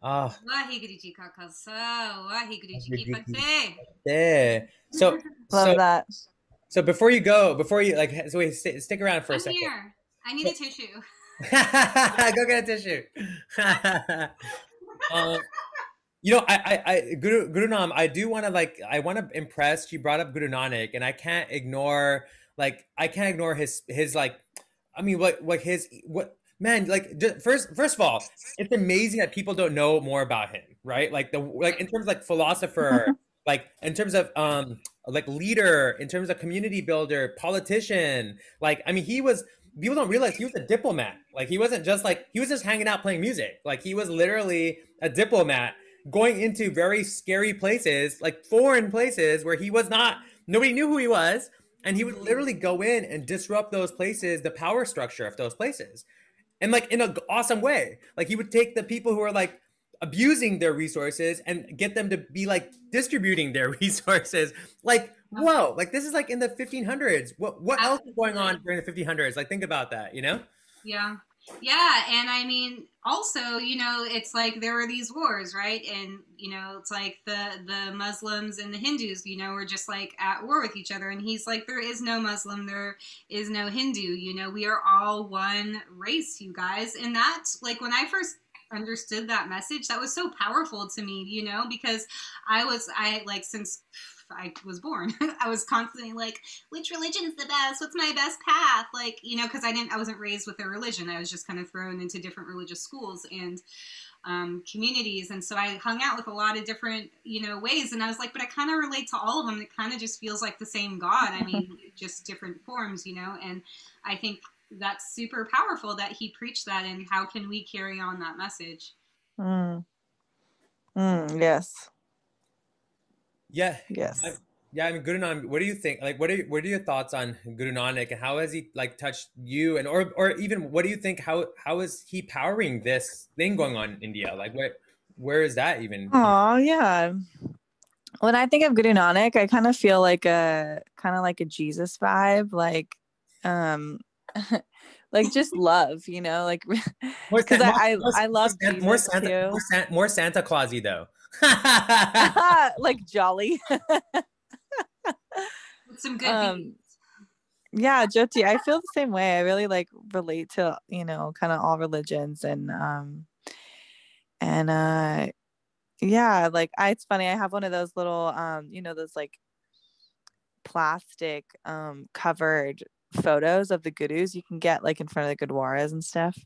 Ah, Waheguru Ji Ka Khalsa, Waheguru Ji Ki Fateh. yeah. So, Love that. so before you go, before you like, so wait, stick around for a I'm second. here. I need a tissue. Go get a tissue. You know, Gurunam, I do want to like, I want to impress. She brought up Guru Nanak, and I can't ignore, his like, I mean, what man, like, first of all, it's amazing that people don't know more about him, right? Like in terms of like philosopher, like in terms of like leader, in terms of community builder, politician. Like, I mean, people don't realize he was a diplomat. Like, he wasn't just like, he was just hanging out playing music. Like, he was literally a diplomat going into very scary places, like foreign places where nobody knew who he was. And he would literally go in and disrupt those places, the power structure of those places. And like in an awesome way. Like, he would take the people who are like abusing their resources and get them to be like distributing their resources. Like, whoa, like this is like in the 1500s. What else is going on during the 1500s? Like, think about that, you know? Yeah. Yeah. And I mean, also, you know, it's like there were these wars, right? And, you know, it's like the Muslims and the Hindus, you know, were just like at war with each other. And he's like, there is no Muslim, there is no Hindu, you know, we are all one race, you guys. And that's like, when I first understood that message, that was so powerful to me, you know, because since I was born, I was constantly like, which religion is the best? What's my best path? Like, you know, because I wasn't raised with a religion. I was just kind of thrown into different religious schools and communities. And so I hung out with a lot of different, you know, ways. And I was like, but I kind of relate to all of them. It kind of just feels like the same God. I mean, just different forms, you know, and I think that's super powerful that he preached that. And how can we carry on that message? Yes. Yeah. Yes. Yeah, I mean, Gurunam, what do you think? Like, what are your thoughts on Guru Nanak, and how has he like touched you, and or even what do you think? How is he powering this thing going on in India? Like, where is that even? Oh yeah. When I think of Guru Nanak, I kind of feel like a Jesus vibe, like like just love, you know, like because I love Jesus too. More Santa Clausy though. Like jolly. With some good beats. Yeah, Joti, I feel the same way. I really like relate to, you know, kind of all religions and yeah, like it's funny. I have one of those little you know, those like plastic covered photos of the gurus you can get like in front of the Gurdwaras and stuff.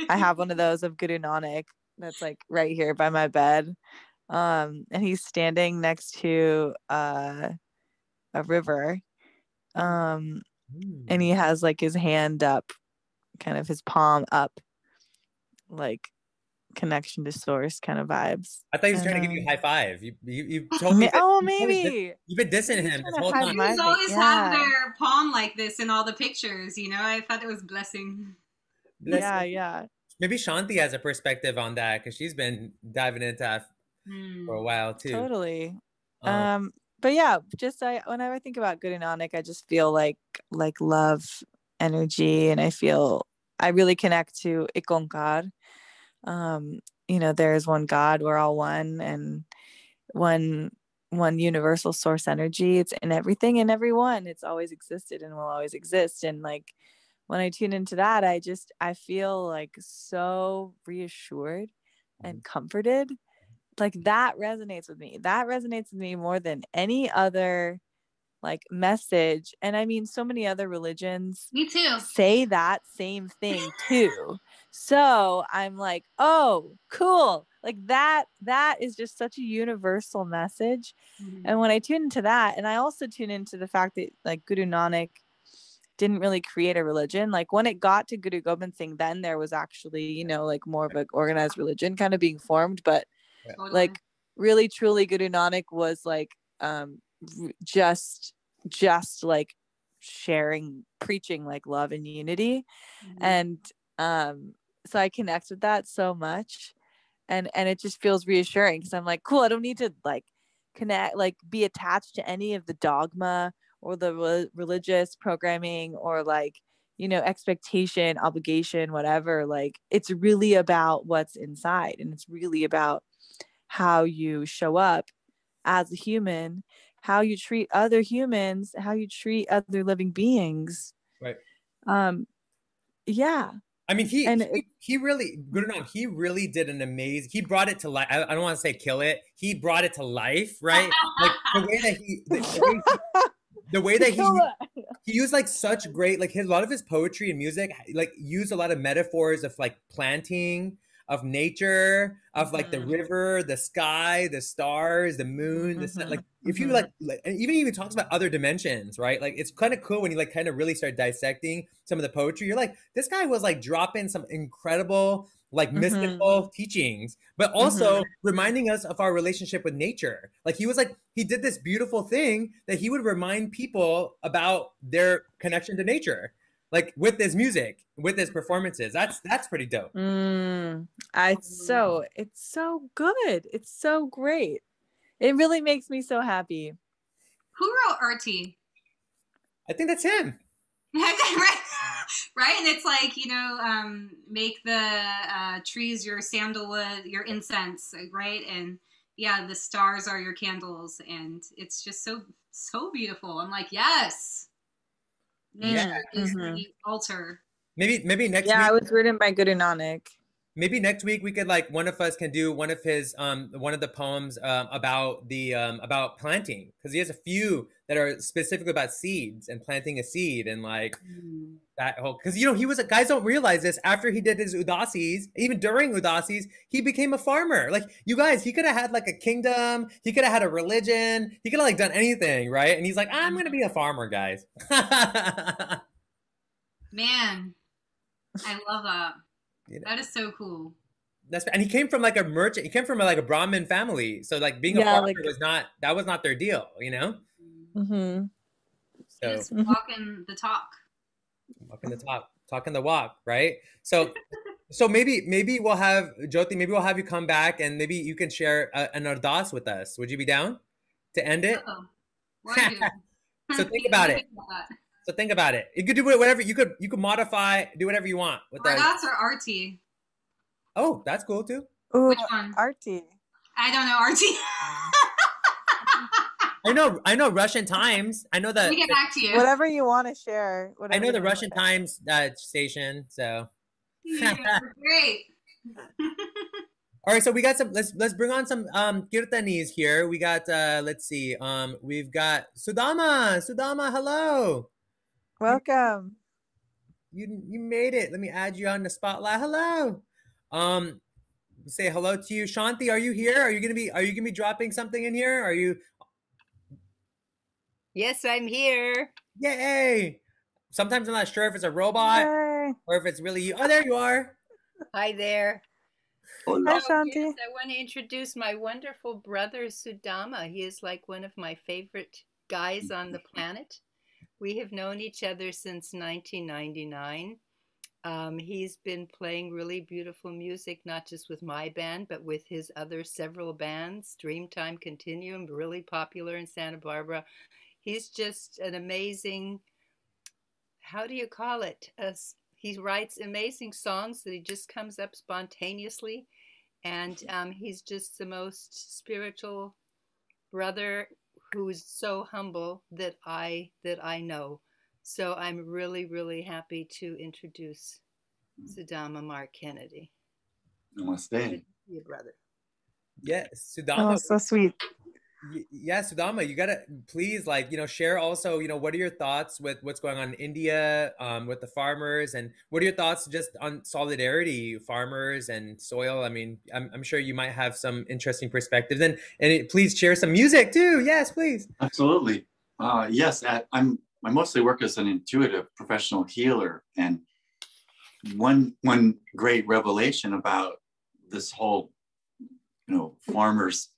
I have one of those of Guru Nanak that's like right here by my bed. And he's standing next to a river. And he has like his hand up, kind of his palm up, like connection to source kind of vibes. I thought he was trying to give you a high five. You told me. Maybe you've been dissing him this whole time. Humans always have their palm like this in all the pictures, you know. I thought it was blessing. Yeah. Maybe Shanti has a perspective on that because she's been diving into that for a while too. Totally. But yeah, just whenever I think about Guru Nanak, I just feel like love, energy, and I really connect to encore. You know, there is one God, we're all one, and one universal source energy. It's in everything and everyone. It's always existed and will always exist. And like when I tune into that, I feel like so reassured and comforted. Like that resonates with me. That resonates with me more than any other like message. And I mean, so many other religions me too say that same thing too. So I'm like, oh, cool. Like that is just such a universal message. And when I tune into that, and I also tune into the fact that like Guru Nanak didn't really create a religion. Like when it got to Guru Gobind Singh, then there was actually, you know, like more of an organized religion kind of being formed. But like really truly Guru Nanak was like just like sharing, preaching like love and unity. And so I connect with that so much, and it just feels reassuring, because I'm like, cool, I don't need to like connect, like be attached to any of the dogma or the religious programming or like, you know, expectation, obligation, whatever. Like it's really about what's inside, and it's really about how you show up as a human, how you treat other humans, how you treat other living beings. Right. Yeah. I mean, he really, Gurunam, he really did an amazing, he brought it to life. I don't want to say kill it. He brought it to life, right? Like the way that he used like such great, like a lot of his poetry and music, like used a lot of metaphors of like planting, of nature, of like the river, the sky, the stars, the moon, the sun. Like if you like, and even talks about other dimensions, right? Like it's kind of cool when you like kind of really start dissecting some of the poetry. You're like, this guy was like dropping some incredible like mystical teachings, but also reminding us of our relationship with nature. Like he was like, he did this beautiful thing that he would remind people about their connection to nature, like with his music, with his performances. That's pretty dope. It's so good. It's so great. It really makes me so happy. Who wrote Artie? I think that's him. Right? And it's like, you know, make the trees your sandalwood, your incense, right? And yeah, the stars are your candles. And it's just so beautiful. I'm like, yes. Nature is the altar. Maybe next week. Yeah, I was written by Guru Nanak. Maybe next week we could like, one of us can do one of his one of the poems about the about planting, because he has a few that are specifically about seeds and planting a seed and like that whole, because you know he was guys don't realize this, after he did his udasis, even during udasis, he became a farmer. Like you guys, he could have had like a kingdom, he could have had a religion, he could have like done anything, right? And he's like, I'm gonna be a farmer, guys. Man, I love that. You know, that is so cool. And he came from like a merchant. He came from like a Brahmin family, so like being a farmer was not their deal, you know. So just walking the talk, talking the walk, right? So, so maybe we'll have Joti. Maybe we'll have you come back, and maybe you can share an ardas with us. Would you be down to end it? So think about it. So think about it. You could do whatever. You could modify, do whatever you want with that. Ardas or Artie? Oh, that's cool too. Ooh, which one? Artie. I don't know Artie. I know Russian Times. I know that. We get back to you. Whatever you want to share. I know the Russian Times station. So. Yeah, great. All right, so we got some. Let's bring on some Kirtanis here. We got let's see. We've got Sudama. Sudama, hello. Welcome. You made it. Let me add you on the spotlight. Hello. Say hello to you. Shanti, are you here? Are you gonna be dropping something in here? Are you? Yes, I'm here. Yay! Sometimes I'm not sure if it's a robot or if it's really you. Oh, there you are. Hi there. Hi, Shanti. Yes, I want to introduce my wonderful brother, Sudama. He is like one of my favorite guys on the planet. We have known each other since 1999. He's been playing really beautiful music, not just with my band, but with his other several bands. Dreamtime Continuum, really popular in Santa Barbara. He's just an amazing, how do you call it? He writes amazing songs that he just comes up spontaneously. And he's just the most spiritual brother who's so humble that I know. So I'm really, really happy to introduce Sudama Mark Kennedy. Namaste. Your brother. Yes, Sudama. Oh, so sweet. Yeah, Sudama, you gotta please, like, share also, what are your thoughts with what's going on in India, with the farmers, and what are your thoughts just on solidarity, farmers and soil? I mean, I'm sure you might have some interesting perspectives, and please share some music too. Yes, please. Absolutely. Yes, I'm I mostly work as an intuitive professional healer. And one great revelation about this whole, farmers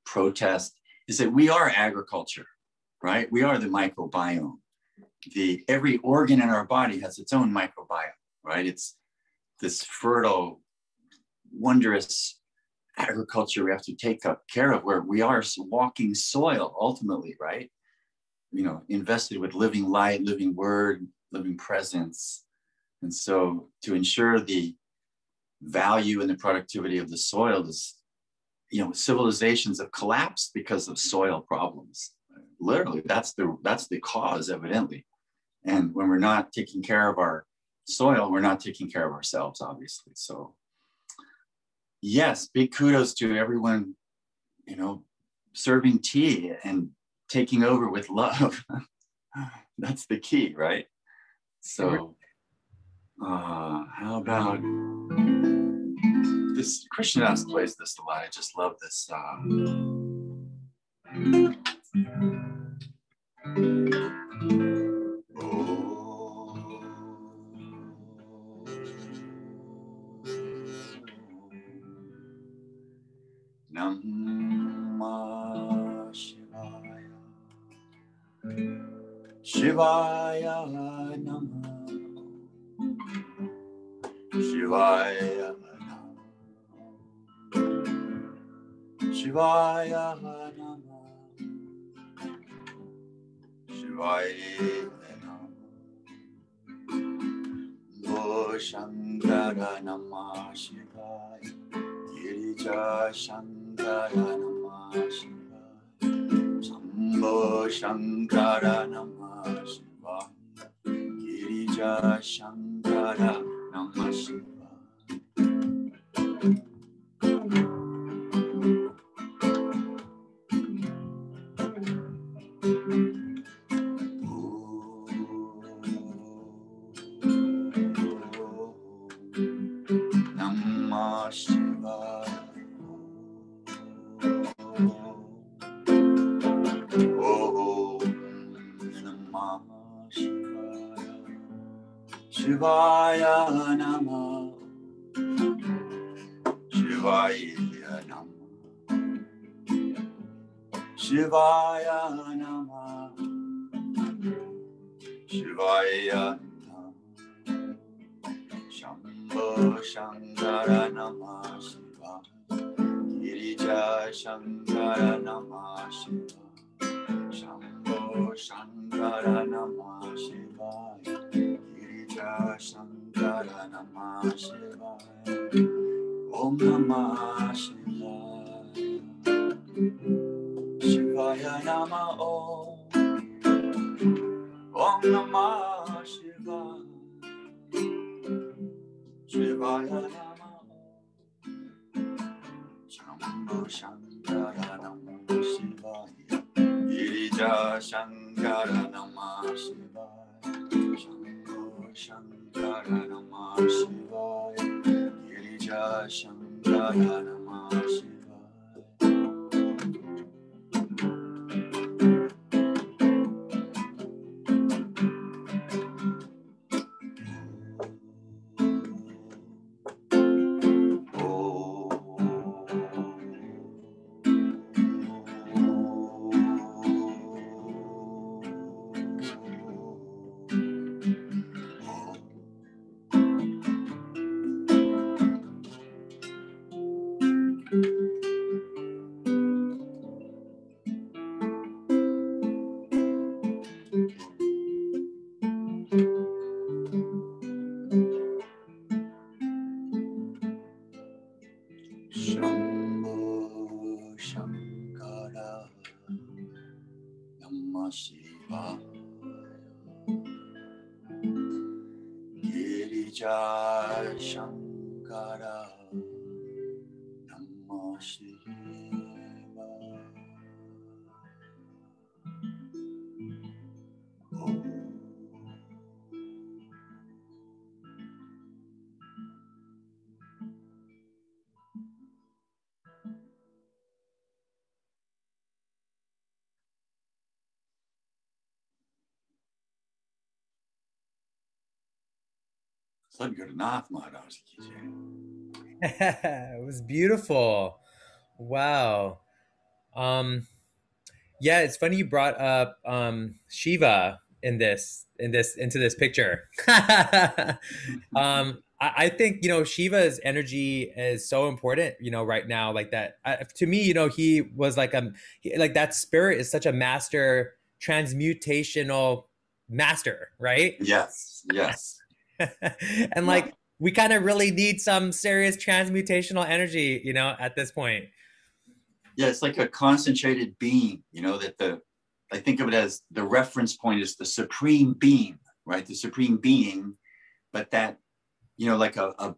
protest is that we are agriculture, right? We are the microbiome. Every organ in our body has its own microbiome, right? It's this fertile, wondrous agriculture we have to take care of, where we are walking soil ultimately, right? Invested with living light, living word, living presence. And so to ensure the value and the productivity of the soil is, civilizations have collapsed because of soil problems. Literally, that's the cause, evidently. And when we're not taking care of our soil, we're not taking care of ourselves, obviously. So yes, big kudos to everyone, serving tea and taking over with love. That's the key, right? So how about this? Christian Das plays this a lot. I just love this. Namah Shivaya, Shivaya Namah, Shivaya Namah, Shivaya Namah, Shivaya Namah, Lo Shankara Namah Shivaya, Girija Shankara Namah Shivaya, Shambho Shankara Namah Shivaya, Girija Shankara Namah Shivaya. Namah Shivaya. Oh, Namah Shivaya. Shivaya Namah. Shivaya Namah. Shivaya Namah. Shivaya Namah. Shambho Shankara Namah Shivaya. Girija Shankara Namah Shivaya. Shambho Shankara Namah Shivaya. Girija Shankara Namah Shivaya. Om Namah Shivaya. Shivaya Namah Om. Om Namah Shivaya. Shivaya Namah Om. Shambho Shankara Namah Shivaya. Girija Shankara Namah Shivaya. Shambho Shankara Namah Shivaya. Girija Shankara Namah Shivaya. Shambho Shankara Namah Shivaya. Girija Shankara Namah Shivaya. Gurnath Maharaj ki jai. It was beautiful. Wow. Yeah, it's funny you brought up Shiva into this picture. I think, you know, Shiva's energy is so important, you know, right now, like that. To me, you know, he was like like that spirit is such a master, transmutational master, right? Yes, yes. And like we kind of really need some serious transmutational energy, you know, at this point. Yeah, it's like a concentrated beam, you know, I think of it as the reference point is the supreme being, right? The supreme being, but that, you know, like a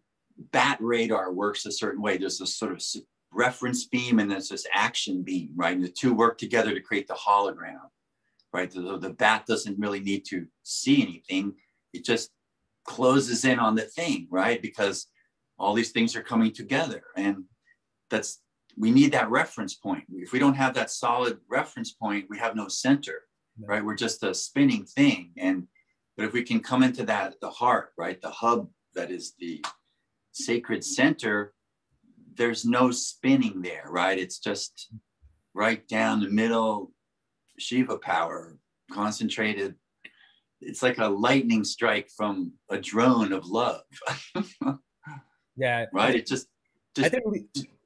bat radar works a certain way. There's this sort of reference beam and there's this action beam, right? And the two work together to create the hologram, right? The bat doesn't really need to see anything. It just closes in on the thing, right? Because all these things are coming together. And we need that reference point. If we don't have that solid reference point, we have no center, right? We're just a spinning thing. But if we can come into the heart, right? The hub that is the sacred center, there's no spinning there, right? It's just right down the middle, Shiva power, concentrated. It's like a lightning strike from a drone of love. Yeah. Right? It just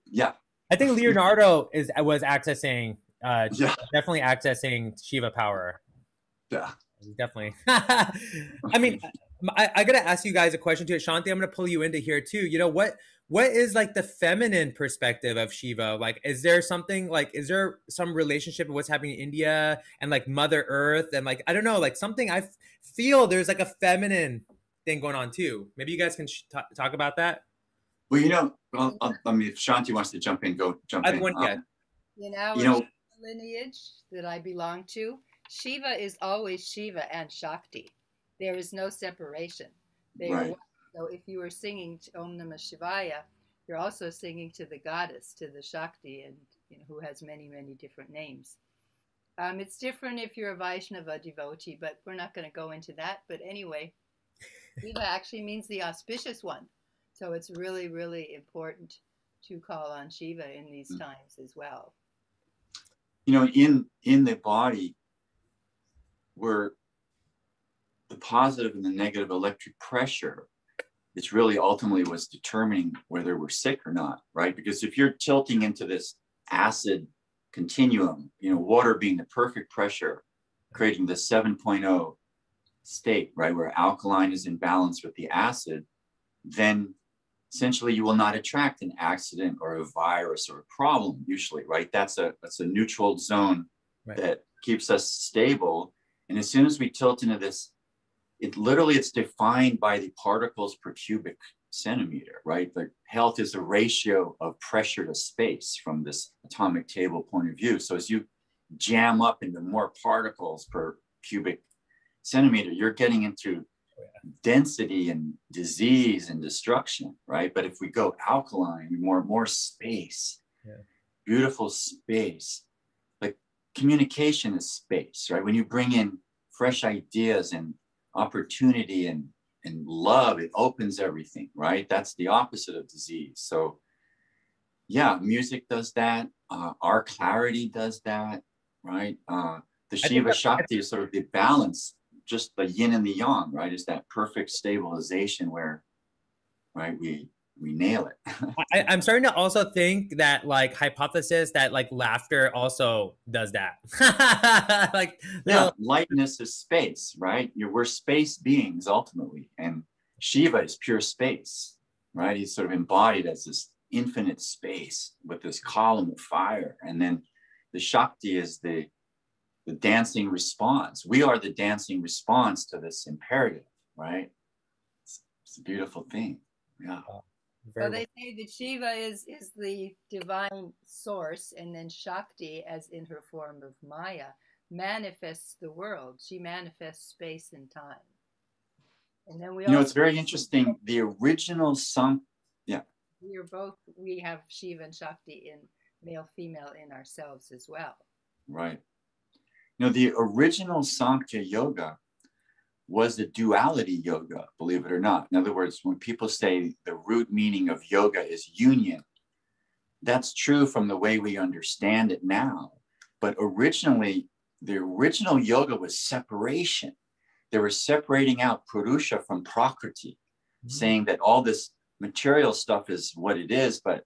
yeah. I think Leonardo was accessing, definitely accessing Shiva power. Yeah. Definitely. I mean, I gotta ask you guys a question too. Shanti, I'm gonna pull you into here too. You know, what is like the feminine perspective of Shiva? Like, is there some relationship of what's happening in India and like Mother Earth and like, I don't know, like something I feel there's like a feminine thing going on too. Maybe you guys can talk about that. Well, you know, I mean, if Shanti wants to jump in, jump in. In our lineage that I belong to, Shiva is always Shiva and Shakti. There is no separation. Right. So if you are singing Om Namah Shivaya, you're also singing to the goddess, to the Shakti, and you know, who has many, many different names. It's different if you're a Vaishnava devotee, but we're not going to go into that. But anyway, Shiva actually means the auspicious one. So it's really, really important to call on Shiva in these times as well. You know, in the body, where the positive and the negative electric pressure, it's really ultimately what's determining whether we're sick or not, right? Because if you're tilting into this acid continuum, you know, water being the perfect pressure, creating the 7.0 state, right, where alkaline is in balance with the acid, then essentially you will not attract an accident or a virus or a problem usually, right? That's a neutral zone that keeps us stable. And as soon as we tilt into this, it's defined by the particles per cubic centimeter, right? The health is a ratio of pressure to space from this atomic table point of view. So as you jam up into more particles per cubic centimeter, you're getting into density and disease and destruction, right? But if we go alkaline, more space, beautiful space, like communication is space, right? When you bring in fresh ideas and opportunity and love, it opens everything, right? That's the opposite of disease. So yeah, music does that. Our clarity does that, right? The Shiva Shakti is sort of the balance, just the yin and the yang, right? It's that perfect stabilization where, right, we nail it. I'm starting to also think that like hypothesis that like laughter also does that. Like lightness is space, right? We're space beings ultimately, and Shiva is pure space, right? He's sort of embodied as this infinite space with this column of fire, and then the Shakti is the dancing response. We are the dancing response to this imperative, right? It's a beautiful thing. Yeah. So they say that Shiva is the divine source, and then Shakti, as in her form of Maya, manifests the world. She manifests space and time. And then we it's very interesting. The original we have Shiva and Shakti in male, female in ourselves as well. Right. The original Sankhya Yoga was the duality yoga, believe it or not. In other words, when people say the root meaning of yoga is union, that's true from the way we understand it now. But originally, the original yoga was separation. They were separating out Purusha from Prakriti, saying that all this material stuff is what it is, but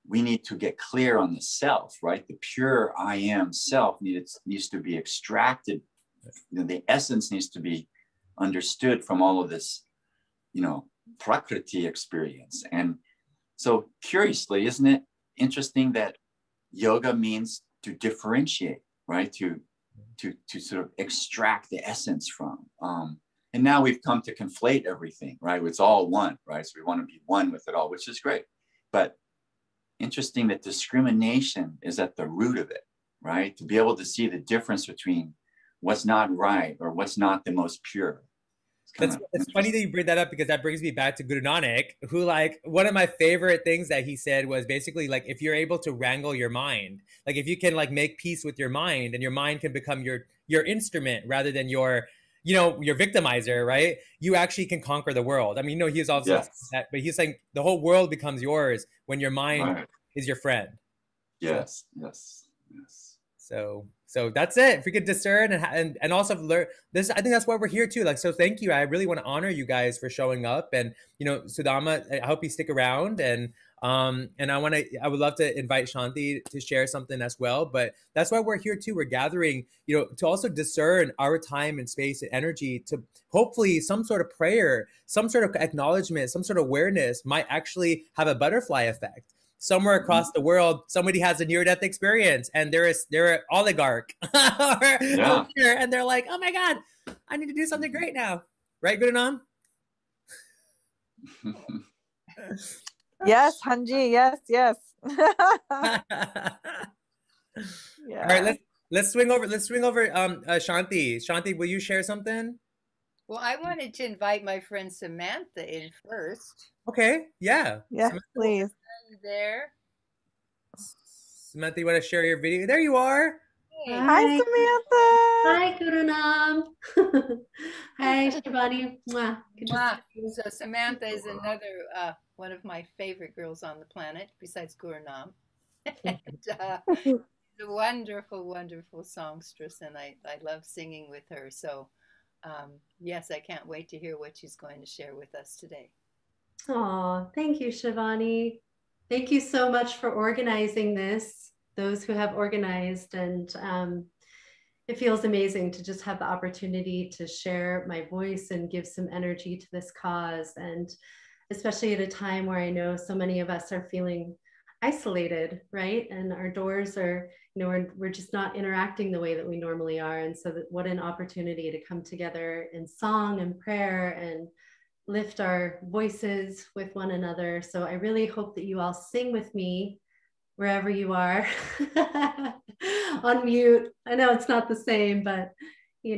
we need to get clear on the self, right? The pure I am self needs to be extracted. The essence needs to be understood from all of this, Prakriti experience. And so curiously, isn't it interesting that yoga means to differentiate, right? To sort of extract the essence from. And now we've come to conflate everything, right? It's all one, right? So we want to be one with it all, which is great. But interesting that discrimination is at the root of it, right? To be able to see the difference between what's not right or what's not the most pure. It's funny that you bring that up, because that brings me back to Guru Nanak, who, like, one of my favorite things that he said was basically, like, if you're able to wrangle your mind, like if you can like make peace with your mind, and your mind can become your instrument rather than your victimizer, right? You actually can conquer the world. I mean, he was also saying that, but he's saying the whole world becomes yours when your mind is your friend. Yes. So that's it. If we could discern and also learn this, I think that's why we're here too. Like, so thank you. I really want to honor you guys for showing up. And Sudama, I hope you stick around. And I would love to invite Shanti to share something as well. But that's why we're here too. We're gathering, to also discern our time and space and energy, to hopefully some sort of prayer, some sort of acknowledgement, some sort of awareness might actually have a butterfly effect. Somewhere across the world, somebody has a near-death experience, and they're an oligarch, and they're like, "Oh my God, I need to do something great now." Right, Gurunam? Yes, Hanji. Yes. Yeah. All right, let's swing over. Shanti. Shanti, will you share something? Well, I wanted to invite my friend Samantha in first. Okay. Yeah. Yes, Samantha, please. Are you there? Samantha, you want to share your video? There you are. Hey. Hi, Samantha. Hi, Gurunam. Hi, Shivani. Mwah. So Samantha is another one of my favorite girls on the planet, besides Gurunam. And she's a wonderful, wonderful songstress, and I love singing with her. So yes, I can't wait to hear what she's going to share with us today. Oh, thank you, Shivani. Thank you so much for organizing this, those who have organized. And it feels amazing to just have the opportunity to share my voice and give some energy to this cause. And especially at a time where I know so many of us are feeling isolated, right? And our doors are, we're just not interacting the way that we normally are. And so what an opportunity to come together in song and prayer and lift our voices with one another. So I really hope that you all sing with me wherever you are. On mute. I know it's not the same, but we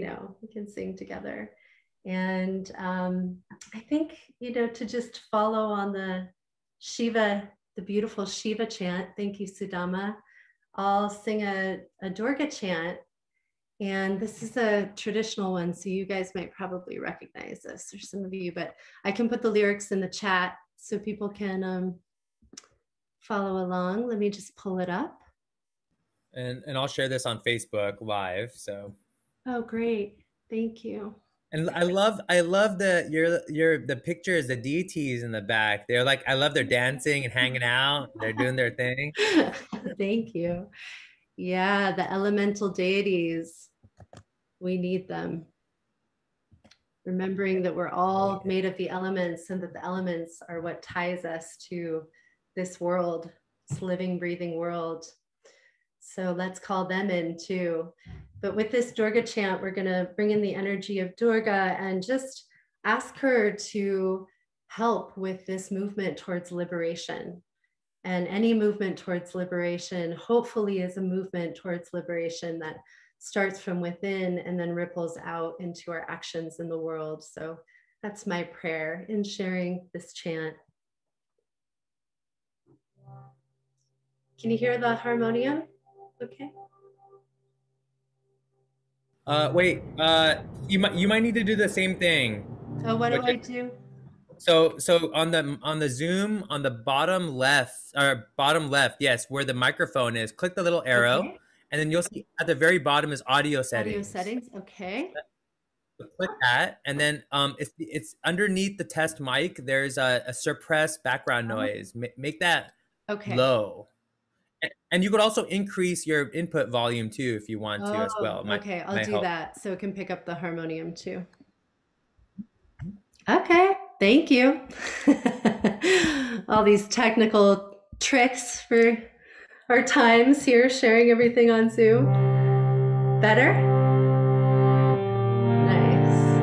can sing together. And I think, to just follow on the Shiva, the beautiful Shiva chant. Thank you, Sudama. I'll sing a Durga chant. And this is a traditional one, so you guys might probably recognize this, or some of you, but I can put the lyrics in the chat so people can follow along. Let me just pull it up. And I'll share this on Facebook Live. So. Oh, great! Thank you. And I love the pictures, the deities in the back. They're like, I love their dancing and hanging out. They're doing their thing. Thank you. Yeah, the elemental deities, we need them. Remembering that we're all made of the elements, and that the elements are what ties us to this world, this living, breathing world. So let's call them in too. But with this Durga chant, we're going to bring in the energy of Durga and just ask her to help with this movement towards liberation. And any movement towards liberation, hopefully, is a movement towards liberation that starts from within and then ripples out into our actions in the world. So that's my prayer in sharing this chant. Can you hear the harmonium? Okay. Wait. You might need to do the same thing. Oh, what do But I do? so on the Zoom on the bottom left or bottom left, yes, where the microphone is, click the little arrow, Okay. and then you'll see at the very bottom is audio Audio settings. settings. Okay. So click that, and then it's underneath the test mic. There's a suppress background noise. Make that Okay. low. And you could also increase your input volume too if you want to as Oh, well. okay. I'll Might do help. that so it can pick up the harmonium too. Okay. Thank you. All these technical tricks for our times here, sharing everything on Zoom. Better? Nice.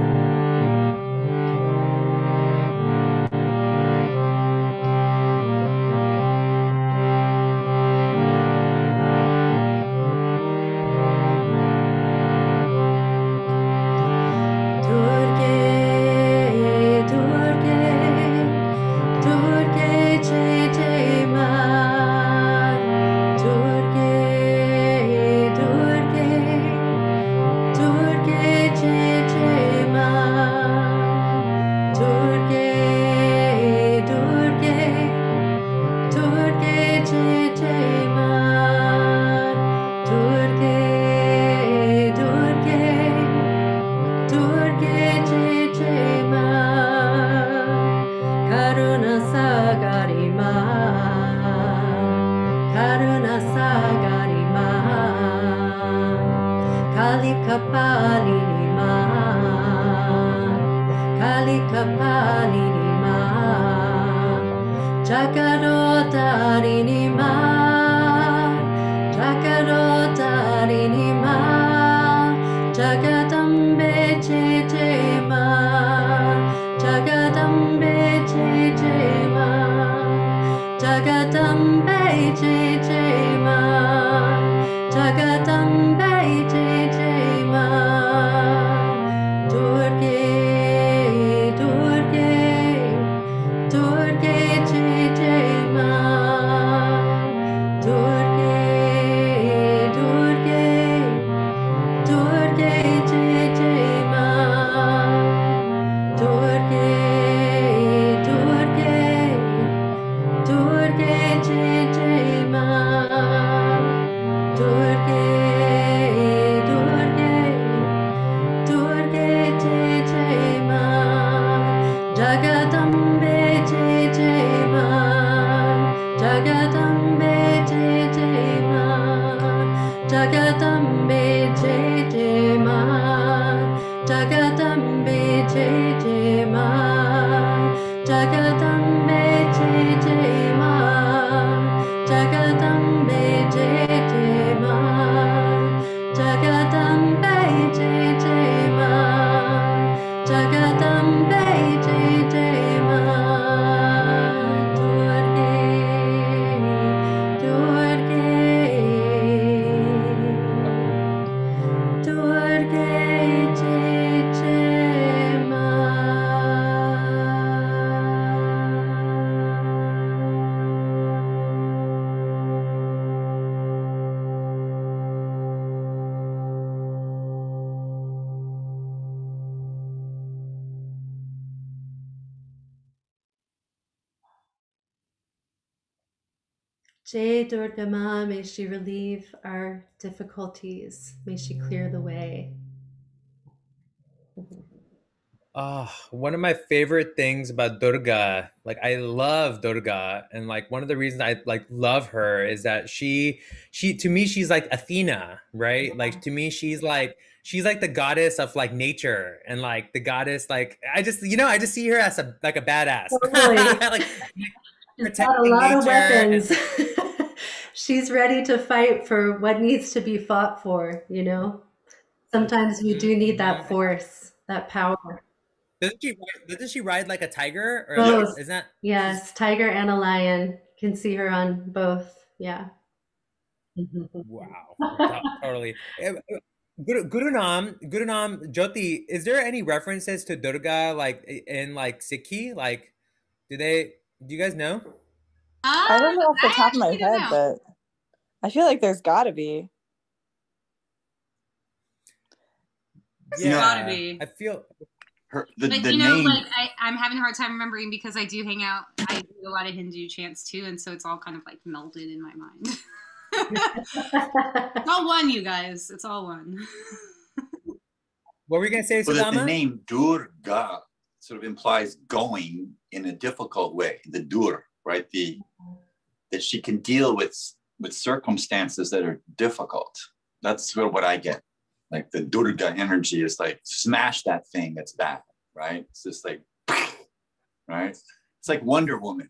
Jai Durga Ma, may she relieve our difficulties. May she clear the way. One of my favorite things about Durga, like I love Durga, and like one of the reasons I like love her is that she to me she's like Athena, right? Like to me she's like the goddess of like nature and like the goddess like I just see her as a like a badass. Totally. Like She's got a protecting lot of nature. weapons. She's ready to fight for what needs to be fought for, you know? Sometimes we do need that force, that power. Doesn't she ride like a tiger or like Both. is that Yes, tiger and a lion. Can see her on both. Yeah. wow, totally. Gurunam, Jyoti, is there any references to Durga like in like Sikhi? Like, do you guys know? I don't know off the I top of my actually don't head, know. but I feel like there's gotta be. It's gotta be. I feel the name. Like I'm having a hard time remembering because I do hang out. I do a lot of Hindu chants too, and so it's all kind of like melded in my mind. It's all one, you guys. It's all one. What were we gonna say, Sudama? The name Durga sort of implies going in a difficult way. The dur, right? That she can deal with circumstances that are difficult. That's sort of what I get. Like the Durga energy is like smash that thing that's bad, right? It's just like, right? It's like Wonder Woman.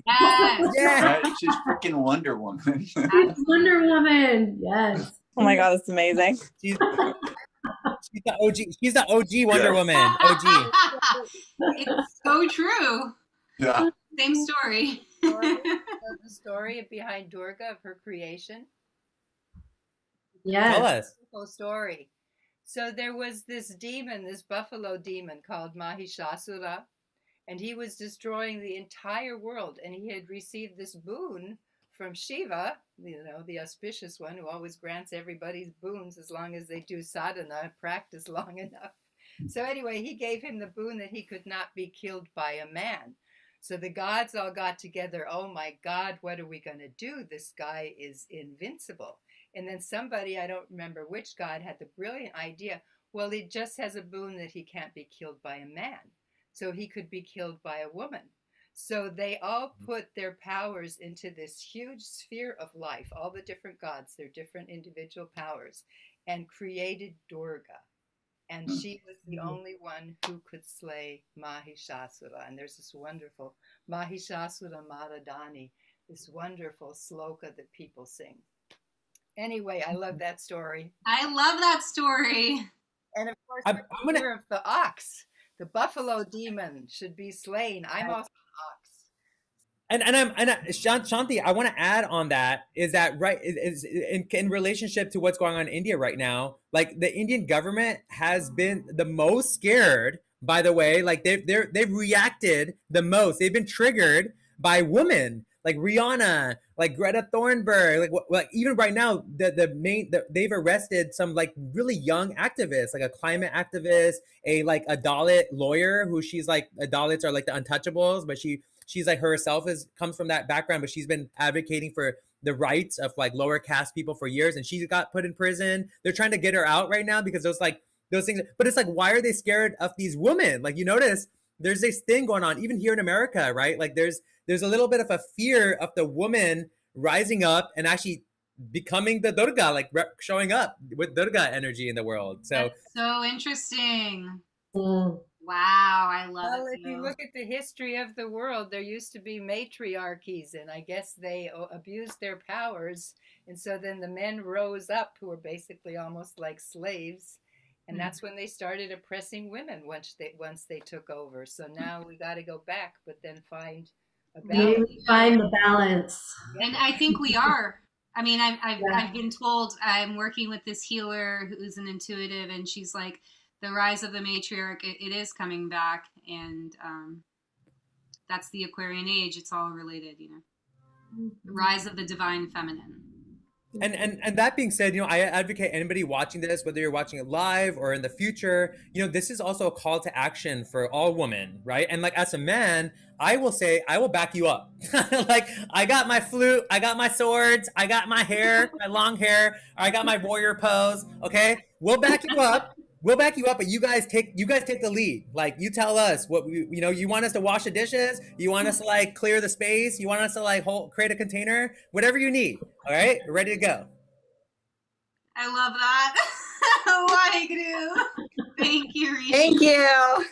Yeah. Right? She's freaking Wonder Woman. Wonder Woman. Yes. Oh my God, that's amazing. She's the OG. She's the OG Wonder Woman. OG. It's so true. Yeah. Same story. The story behind Durga of her creation. Yes. Tell us. Whole story. So there was this demon, this buffalo demon called Mahishasura, and he was destroying the entire world. And he had received this boon from Shiva, the auspicious one who always grants everybody's boons as long as they do sadhana, practice long enough. So anyway, he gave him the boon that he could not be killed by a man. So the gods all got together. Oh my God, what are we going to do? This guy is invincible. And then somebody, I don't remember which god, had the brilliant idea, well, he just has a boon that he can't be killed by a man. So he could be killed by a woman. So they all put their powers into this huge sphere of life, all the different gods, their different individual powers, and created Durga. And she was the only one who could slay Mahishasura. And there's this wonderful Mahishasura Maradani, this wonderful sloka that people sing. Anyway, I love that story. I love that story. And of course, I'm aware of the ox. The buffalo demon should be slain. I'm also an ox. Shanti, I want to add on that is that right is in relationship to what's going on in India right now. Like the Indian government has been the most scared. By the way, like they've reacted the most. They've been triggered by women like Rihanna, like Greta Thunberg, like even right now they've arrested some like really young activists, like a climate activist, a Dalit lawyer who she's like Dalits are like the untouchables, but she's like herself comes from that background, but she's been advocating for the rights of like lower caste people for years, and she got put in prison. They're trying to get her out right now because those things. But it's like, why are they scared of these women? Like, you notice there's this thing going on even here in America, right? Like there's a little bit of a fear of the woman rising up and actually becoming the Durga, like showing up with Durga energy in the world. So that's so interesting. Wow, I love it. Well, if you look at the history of the world, there used to be matriarchies, and I guess they abused their powers. And so then the men rose up, who were basically almost like slaves. And that's when they started oppressing women once they took over. So now we got to go back, but then find a balance. Maybe find the balance. And I think we are. I mean, I've been told, I'm working with this healer who's an intuitive, and she's like, the rise of the matriarch, it is coming back, and that's the Aquarian age. It's all related, The rise of the divine feminine. And that being said, I advocate anybody watching this, whether you're watching it live or in the future, this is also a call to action for all women, right? And like as a man, I will say, I will back you up. Like I got my flute, I got my swords, I got my hair, my long hair, I got my warrior pose. Okay, we'll back you up. We'll back you up, but you guys take the lead. Like you tell us what you want us to wash the dishes, you want us to like clear the space, you want us to like create a container, whatever you need. All right, we're ready to go. I love that. Thank you, Rishi. Thank you.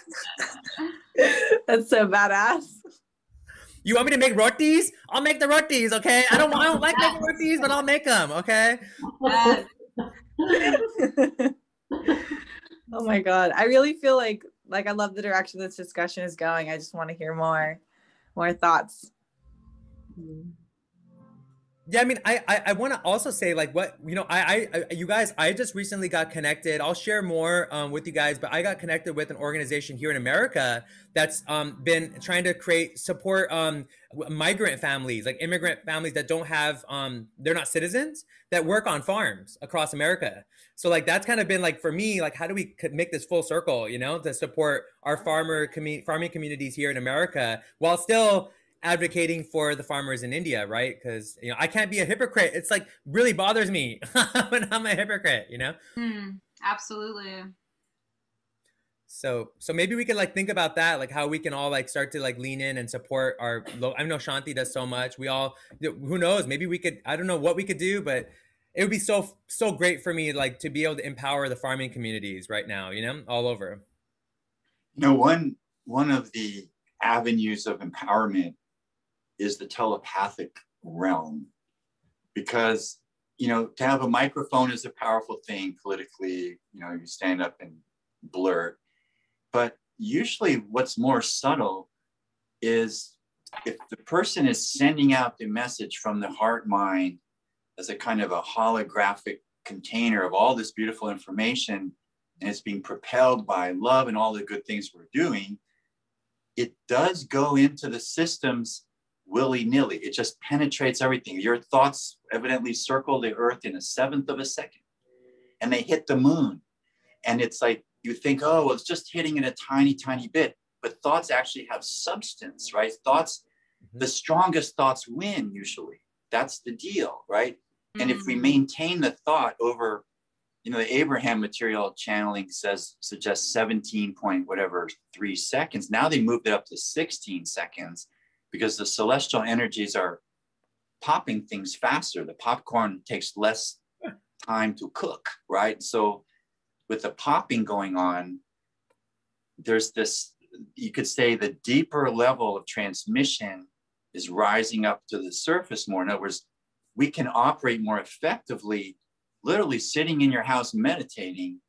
That's so badass. You want me to make rotis? I'll make the rotis. Okay, I don't like making rotis, but I'll make them. Okay. Oh my God. I really feel like I love the direction this discussion is going. I just want to hear more thoughts. Yeah, I mean, I want to also say like what you know you guys, I just recently got connected. I'll share more with you guys, but I got connected with an organization here in America that's been trying to create support migrant families, like immigrant families that don't have they're not citizens, that work on farms across America. So like that's kind of been like for me, like how do we make this full circle, you know, to support our farming communities here in America while still advocating for the farmers in India, right? Because you know I can't be a hypocrite. It's like really bothers me when I'm a hypocrite, you know. Absolutely. So maybe we could like think about that, like how we can all like start to like lean in and support our. I know Shanti does so much. We all, who knows? Maybe we could. I don't know what we could do, but it would be so great for me like to be able to empower the farming communities right now, you know, all over. You know, one of the avenues of empowerment is the telepathic realm, because you know, to have a microphone is a powerful thing politically. You know, you stand up and blurt, but usually what's more subtle is if the person is sending out the message from the heart mind as a kind of a holographic container of all this beautiful information, and it's being propelled by love and all the good things we're doing, it does go into the systems willy-nilly. It just penetrates everything. Your thoughts evidently circle the earth in a 1/7 of a second, and they hit the moon. And it's like, you think, oh, well, it's just hitting it a tiny, tiny bit. But thoughts actually have substance, right? Thoughts, the strongest thoughts win usually. That's the deal, right? And if we maintain the thought over, you know, the Abraham material channeling suggests 17 point whatever 3 seconds. Now they moved it up to 16 seconds because the celestial energies are popping things faster. The popcorn takes less time to cook, right? So with the popping going on, there's this, you could say the deeper level of transmission is rising up to the surface more. In other words, we can operate more effectively, literally sitting in your house meditating,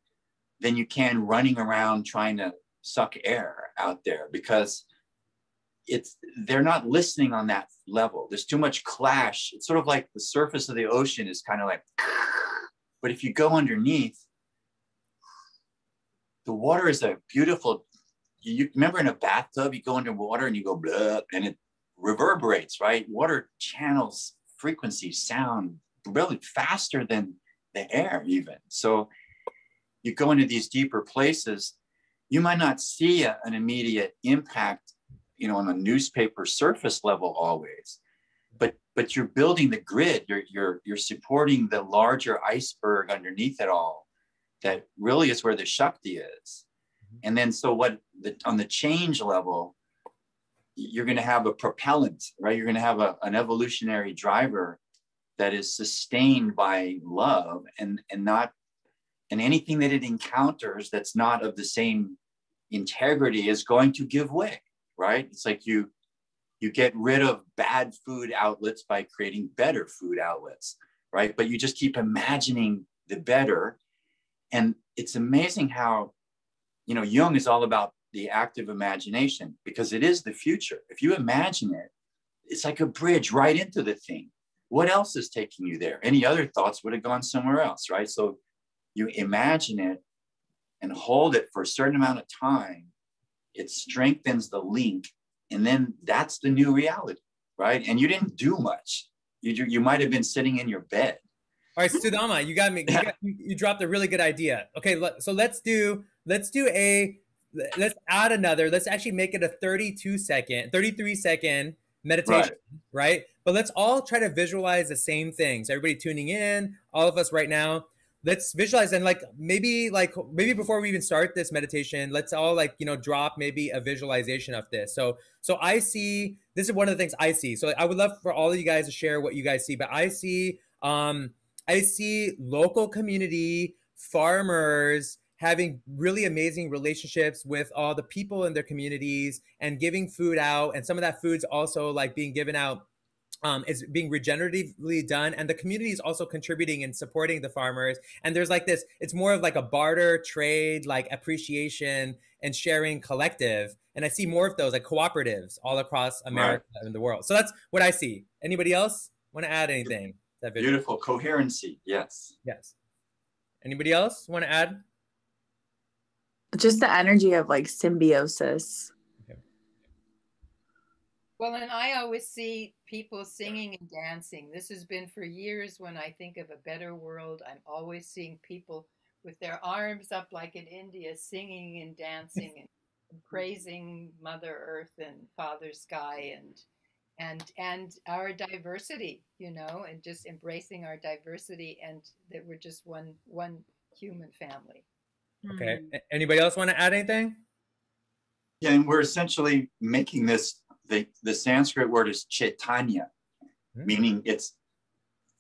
than you can running around trying to suck air out there, because they're not listening on that level. There's too much clash. It's sort of like the surface of the ocean is kind of like, but if you go underneath, the water is a beautiful, you remember in a bathtub, you go under water and you go blah, and it reverberates, right? Water channels frequency, sound really faster than the air even. So you go into these deeper places, you might not see an immediate impact, you know, on a newspaper surface level always, but you're building the grid, you're supporting the larger iceberg underneath it all. That really is where the Shakti is. And then so on the change level, you're going to have a propellant, right? You're going to have an evolutionary driver that is sustained by love, and anything that it encounters that's not of the same integrity is going to give way, right? It's like you get rid of bad food outlets by creating better food outlets, right? But you just keep imagining the better. And it's amazing how, you know, Jung is all about the active imagination, because it is the future. If you imagine it, it's like a bridge right into the thing. What else is taking you there? Any other thoughts would have gone somewhere else, right? So you imagine it and hold it for a certain amount of time. It strengthens the link. And then that's the new reality, right? And you didn't do much. You might have been sitting in your bed. All right, Sudama, you got me. You dropped a really good idea. Okay, so let's add another. Let's actually make it a 33-second meditation, right? But let's all try to visualize the same things. Everybody tuning in, all of us right now. Let's visualize, and maybe before we even start this meditation, let's all drop maybe a visualization of this. So I see, this is one of the things I see. So I would love for all of you guys to share what you guys see, but I see local community farmers having really amazing relationships with all the people in their communities and giving food out. And some of that food's also being given out, is being regeneratively done. And the community is also contributing and supporting the farmers. And there's this, it's more of a barter trade, appreciation and sharing collective. And I see more of those cooperatives all across America and the world. So that's what I see. Anybody else? Want to add anything? That Beautiful coherency. Yes. Yes. Anybody else want to add? Just the energy of like symbiosis. Okay. Well, and I always see people singing and dancing. This has been for years when I think of a better world. I'm always seeing people with their arms up like in India, singing and dancing and praising Mother Earth and Father Sky and our diversity, you know, and just embracing our diversity and that we're just one human family. Okay. Anybody else want to add anything? Yeah, and we're essentially making this, the Sanskrit word is Chaitanya, meaning it's,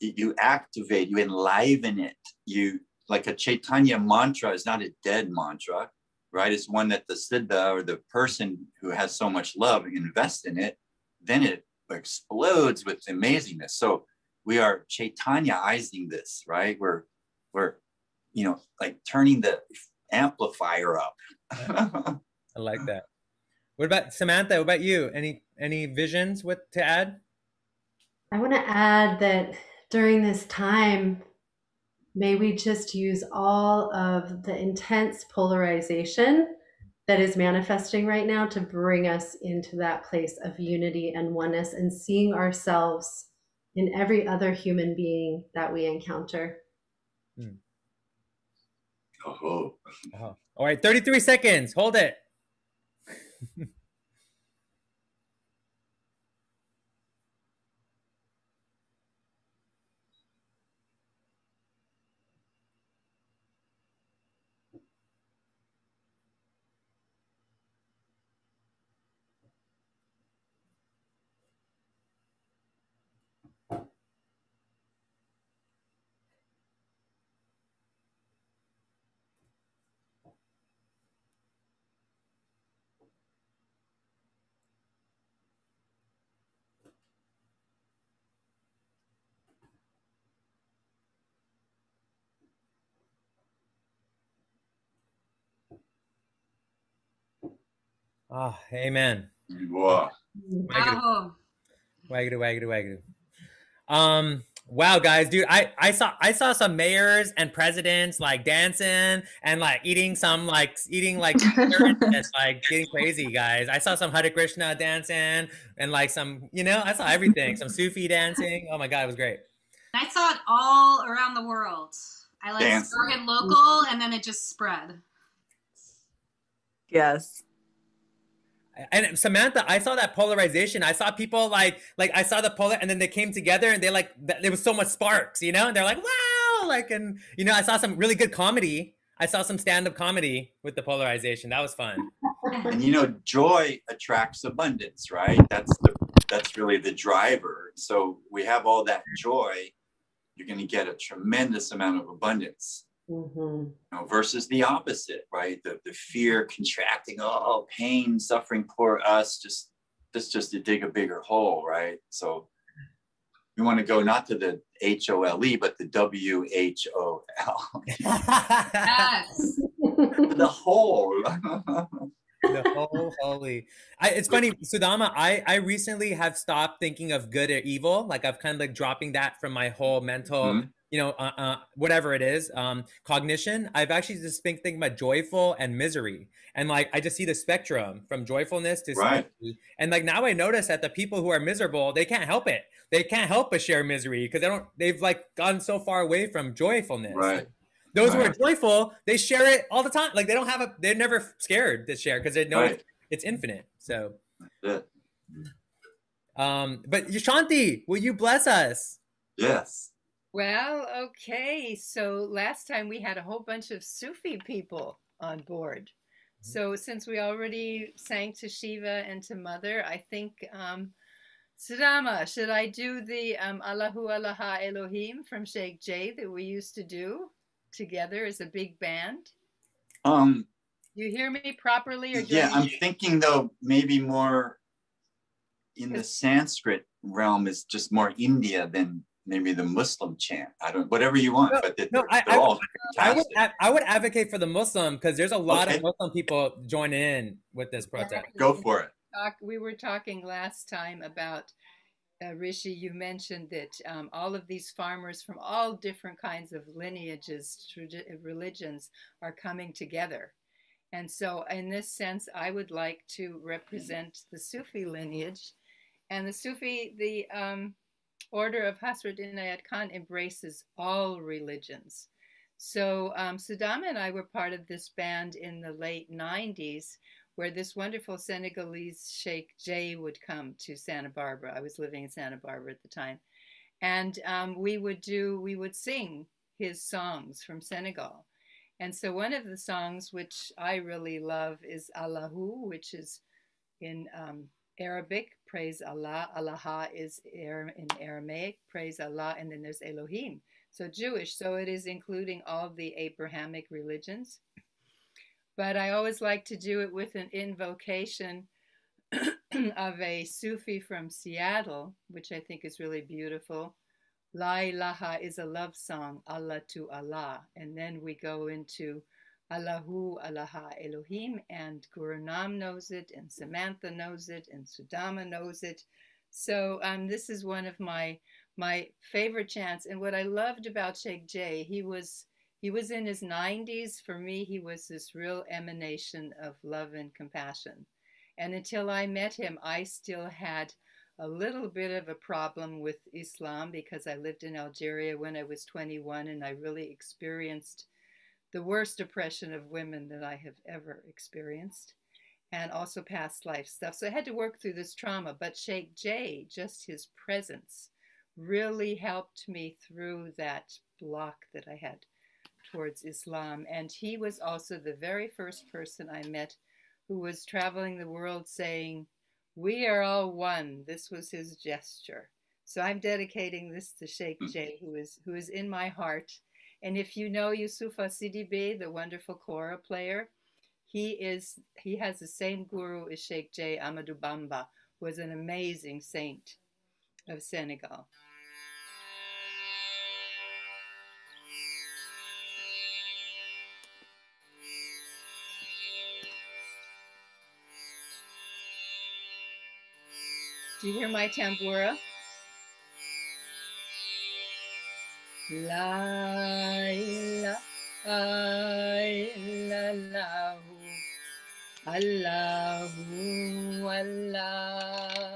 you activate, you enliven it. You, like a Chaitanya mantra is not a dead mantra, right? It's one that the siddha or the person who has so much love invests in it, then it explodes with amazingness. So we are Chaitanya-izing this, right? We're, you know, like turning the amplifier up. I like that. What about Samantha? What about you? Any visions to add? I want to add that during this time, may we just use all of the intense polarization that is manifesting right now to bring us into that place of unity and oneness and seeing ourselves in every other human being that we encounter. Oh. All right, 33 seconds. Hold it. Oh, amen. Wow. Wow. Wagadu. Wow, guys, dude, I saw some mayors and presidents like dancing and like eating and like getting crazy, guys. I saw some Hare Krishna dancing and like some, you know, I saw everything. Some Sufi dancing. Oh my God, it was great. I saw it all around the world. I like started local and then it just spread. Yes. And Samantha, I saw that polarization. I saw people like I saw the polar, and then they came together, and they like there was so much sparks, you know. And they're like, wow, like, and you know, I saw some really good comedy. I saw some stand-up comedy with the polarization. That was fun. And you know, joy attracts abundance, right? That's really the driver. So we have all that joy, you're going to get a tremendous amount of abundance. You know, versus the opposite, right? The fear contracting, oh, pain, suffering, poor us, just to dig a bigger hole, right? So we want to go not to the HOLE, but the WHOL. Yes. The hole. The whole holy. It's funny, Sudama, I recently have stopped thinking of good or evil. Like I've kind of like dropping that from my whole mental, you know, whatever it is, cognition. I've actually just been thinking about joyful and misery. And like, I just see the spectrum from joyfulness to misery. And like, now I notice that the people who are miserable, they can't help it. They can't help but share misery because they've like gone so far away from joyfulness. Right. Those who are joyful, they share it all the time. Like they're never scared to share because they know it's infinite. So, but Shanti, will you bless us? Yes. Well, okay. So last time we had a whole bunch of Sufi people on board. So since we already sang to Shiva and to Mother, I think, Sudama, should I do the Allahu Allah Elohim from Sheikh J that we used to do together as a big band? Do you hear me properly? Or I'm thinking though, maybe more in the Sanskrit realm is just more India than maybe the Muslim chant. I don't, whatever you want, but they're all fantastic. I would advocate for the Muslim because there's a lot of Muslim people joining in with this protest. Go for it. We were talking last time about Rishi, you mentioned that all of these farmers from all different kinds of lineages, religions are coming together. And so, in this sense, I would like to represent the Sufi lineage. And the Sufi, the order of Hasrat Inayat Khan embraces all religions. So Sudama and I were part of this band in the late 90s where this wonderful Senegalese Sheikh Jay would come to Santa Barbara. I was living in Santa Barbara at the time. And we would sing his songs from Senegal. And so one of the songs which I really love is Allahu, which is in Arabic, praise Allah. Allah is in Aramaic, praise Allah. And then there's Elohim. So Jewish. So it is including all the Abrahamic religions. But I always like to do it with an invocation of a Sufi from Seattle, which I think is really beautiful. La ilaha is a love song, Allah to Allah. And then we go into Allahu, Allah, Elohim, and Gurunam knows it, and Samantha knows it, and Sudama knows it. So this is one of my favorite chants. And what I loved about Sheikh Jay, he was in his 90s. For me, he was this real emanation of love and compassion. And until I met him, I still had a little bit of a problem with Islam because I lived in Algeria when I was 21 and I really experienced the worst oppression of women that I have ever experienced, and also past life stuff. So I had to work through this trauma, but Sheikh Jay, just his presence, really helped me through that block that I had towards Islam. And he was also the very first person I met who was traveling the world saying, "We are all one." This was his gesture. So I'm dedicating this to Sheikh Jay, who is in my heart. And if you know Yusufa Sidibe, the wonderful kora player, he has the same guru as Sheikh Jay Amadou Bamba, who was an amazing saint of Senegal. Do you hear my tambura? La ilaha illallahu, Allahu Allah.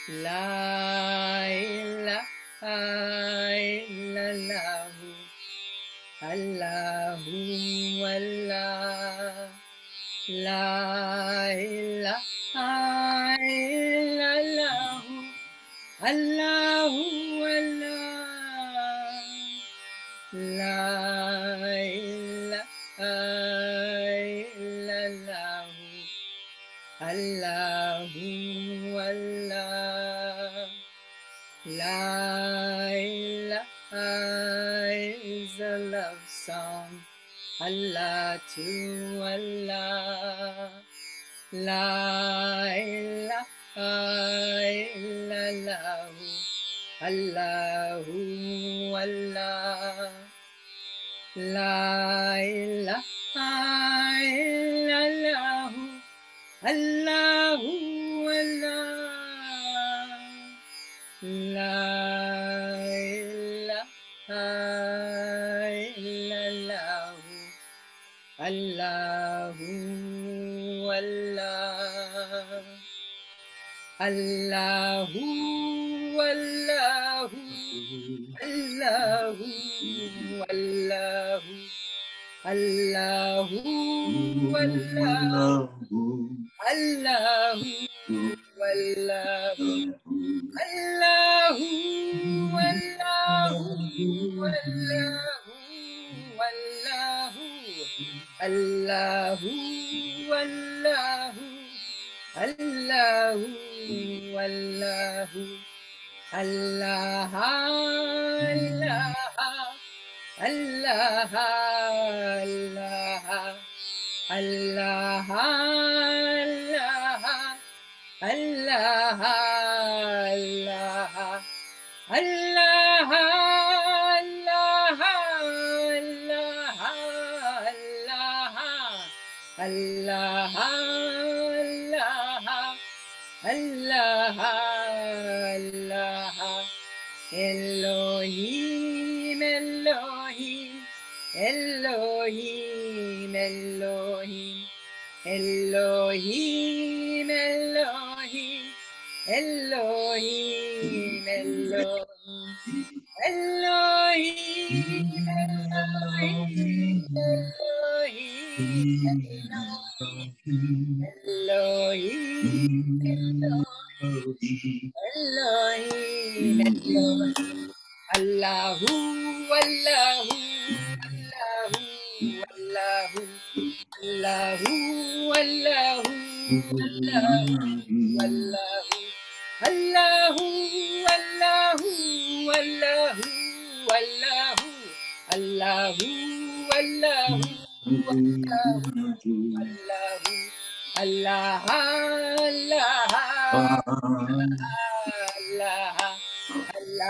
La ilaha illallahu, Allahu Allah. La ilaha illallahu, Allahu Allah. La ilaha illallahu, Allahu Allah. La ilaha is a love song, Allah to Allah. La ilaha illallahu, Allahu Allah. La ilaha illallahu, Allahu Allah. La ilaha illallahu, Allahu Allah. Allahu Allahu Allahu Allahu Allahu Allahu Allahu Allahu Allahu Allahu Allahu Allahu Allahu Allah Allah Allah Allah Allah Allah Allah Allah Allah Allah Allah Allah Elohim, Elohim, Elohim, Elohim, Elohim, Elohim, Elohim, Elohim, Elohim, Elohim, Elohim, Elohim, Allahu, Allahu, Allahu, Allahu, Allahu, Allahu, Allahu, Allahu, Allahu, Allahu, Allahu, Allahu, Allahu, Allah,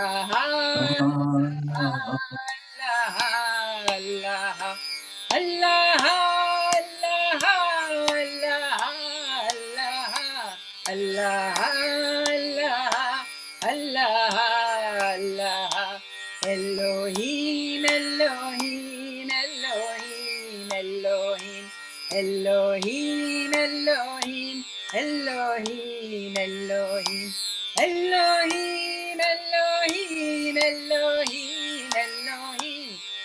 Allah, Allah, Allah, Allah, Allah, Allah, Allah, Elohim, Elohim, Elohim, Elohim, Elohim, Elohim, Elohim, Elohim, Elohim, Elohim, Elohim, Elohim,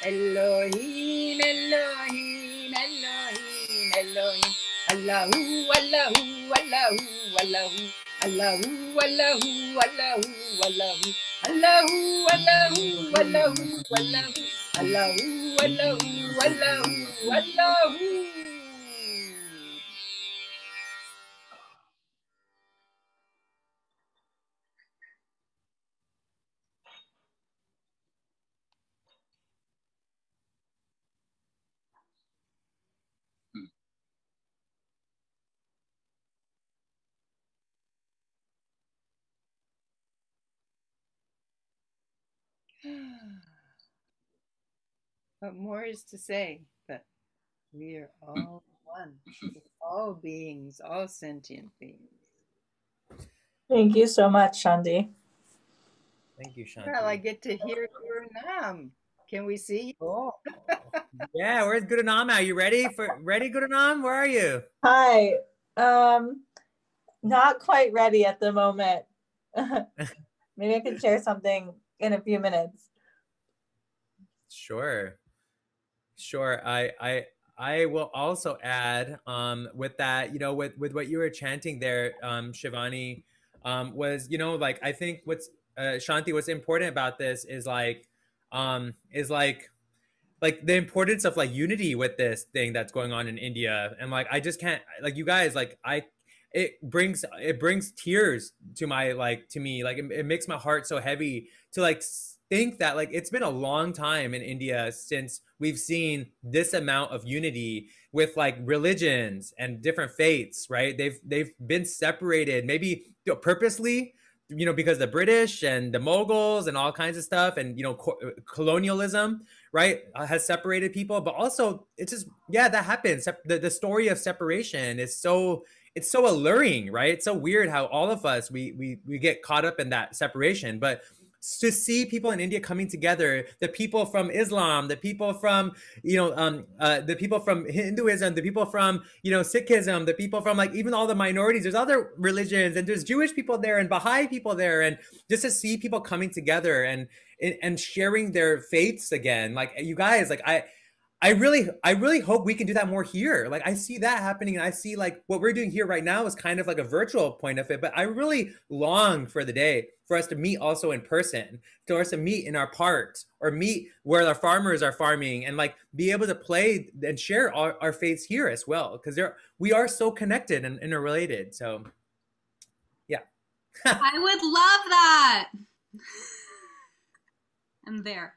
Elohim, Elohim, Elohim, Elohim, Allahu, Allahu, Allahu, Allahu, Allahu, Allahu, Allahu, Allahu, Allahu, Allahu, Allahu, Allahu, Allahu, Allahu, Allahu, Allahu. What more is to say? But we are all one, all beings, all sentient beings. Thank you so much, Shanti. Thank you, Shanti. Well, I get to hear Gurunam. Can we see you? Oh. Yeah, where's Gurunam at? You ready, Gurunam? Where are you? Hi. Not quite ready at the moment. Maybe I can share something in a few minutes. Sure. I will also add with that, you know, with what you were chanting there, Shivani, was, you know, like I think what's Shanti, what's important about this is like the importance of like unity with this thing that's going on in India. And like I just can't, like, you guys, like it brings tears to my, like, to me, like it makes my heart so heavy to like think that like it's been a long time in India since we've seen this amount of unity with like religions and different faiths, right? They've been separated, maybe purposely, you know, because the British and the Mughals and all kinds of stuff, and, you know, colonialism, right, has separated people. But also, it's just, yeah, that happens. The story of separation is it's so alluring, right? It's so weird how all of us, we get caught up in that separation. But to see people in India coming together, the people from Islam, the people from, you know, the people from Hinduism, the people from, you know, Sikhism, the people from like even all the minorities, there's other religions, and there's Jewish people there and Baha'i people there. And just to see people coming together and sharing their faiths again, like, you guys, like I really hope we can do that more here. Like I see that happening, and I see like what we're doing here right now is kind of like a virtual point of it, but I really long for the day for us to meet also in person, for us to meet in our parks or meet where our farmers are farming, and like be able to play and share our faiths here as well, because we are so connected and interrelated. So yeah. I would love that. I'm there.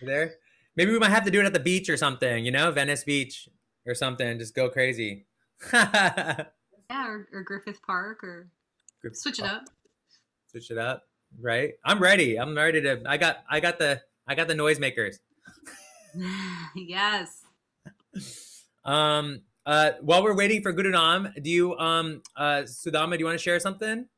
You there? Maybe we might have to do it at the beach or something, you know, Venice Beach or something. Just go crazy. Yeah, or Griffith Park, or switch it up. Switch it up, right? I'm ready. I'm ready to. I got the noisemakers. Yes. While we're waiting for Gurunam, do you Sudama, do you want to share something?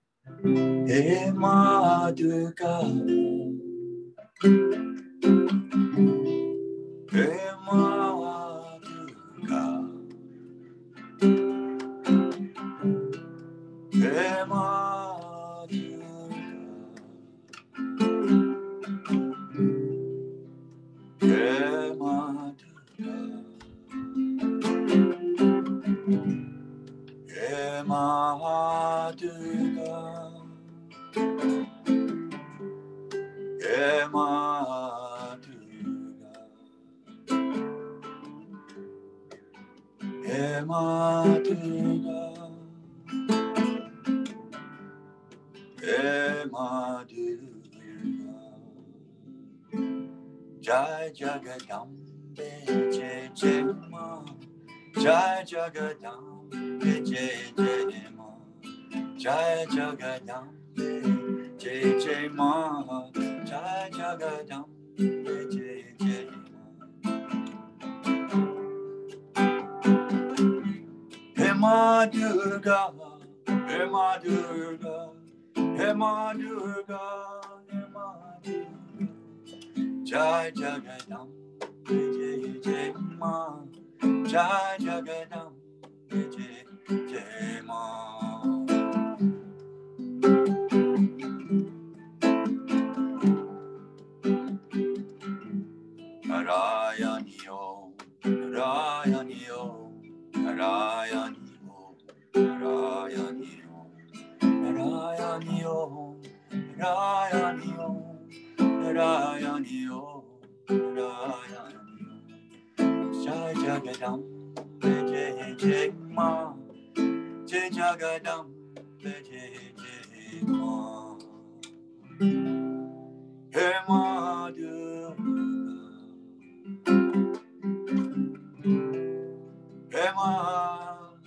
Jai Jagadambe Jai Jai Ma, Jai Jagadambe Jai Jai Ma, Jai Jagadambe Jai Jai Ma, Jai Jagadambe Jai Jai Ma. Hema Durga, Hema Durga, Hema Durga, Hema Durga. Jai Jagadam, Jai Jai Ma, Jai Jagadam, Jai Jai Ma. Narayani Om, Narayani Om, Narayani Om, Narayani Om, Narayani Om, Narayani Om. Narayani Om, Narayani Om, Jai Jagadambe Jai Jai Ma, Jai Jagadambe Jai Jai Ma. Hema Durga, Hema Durga,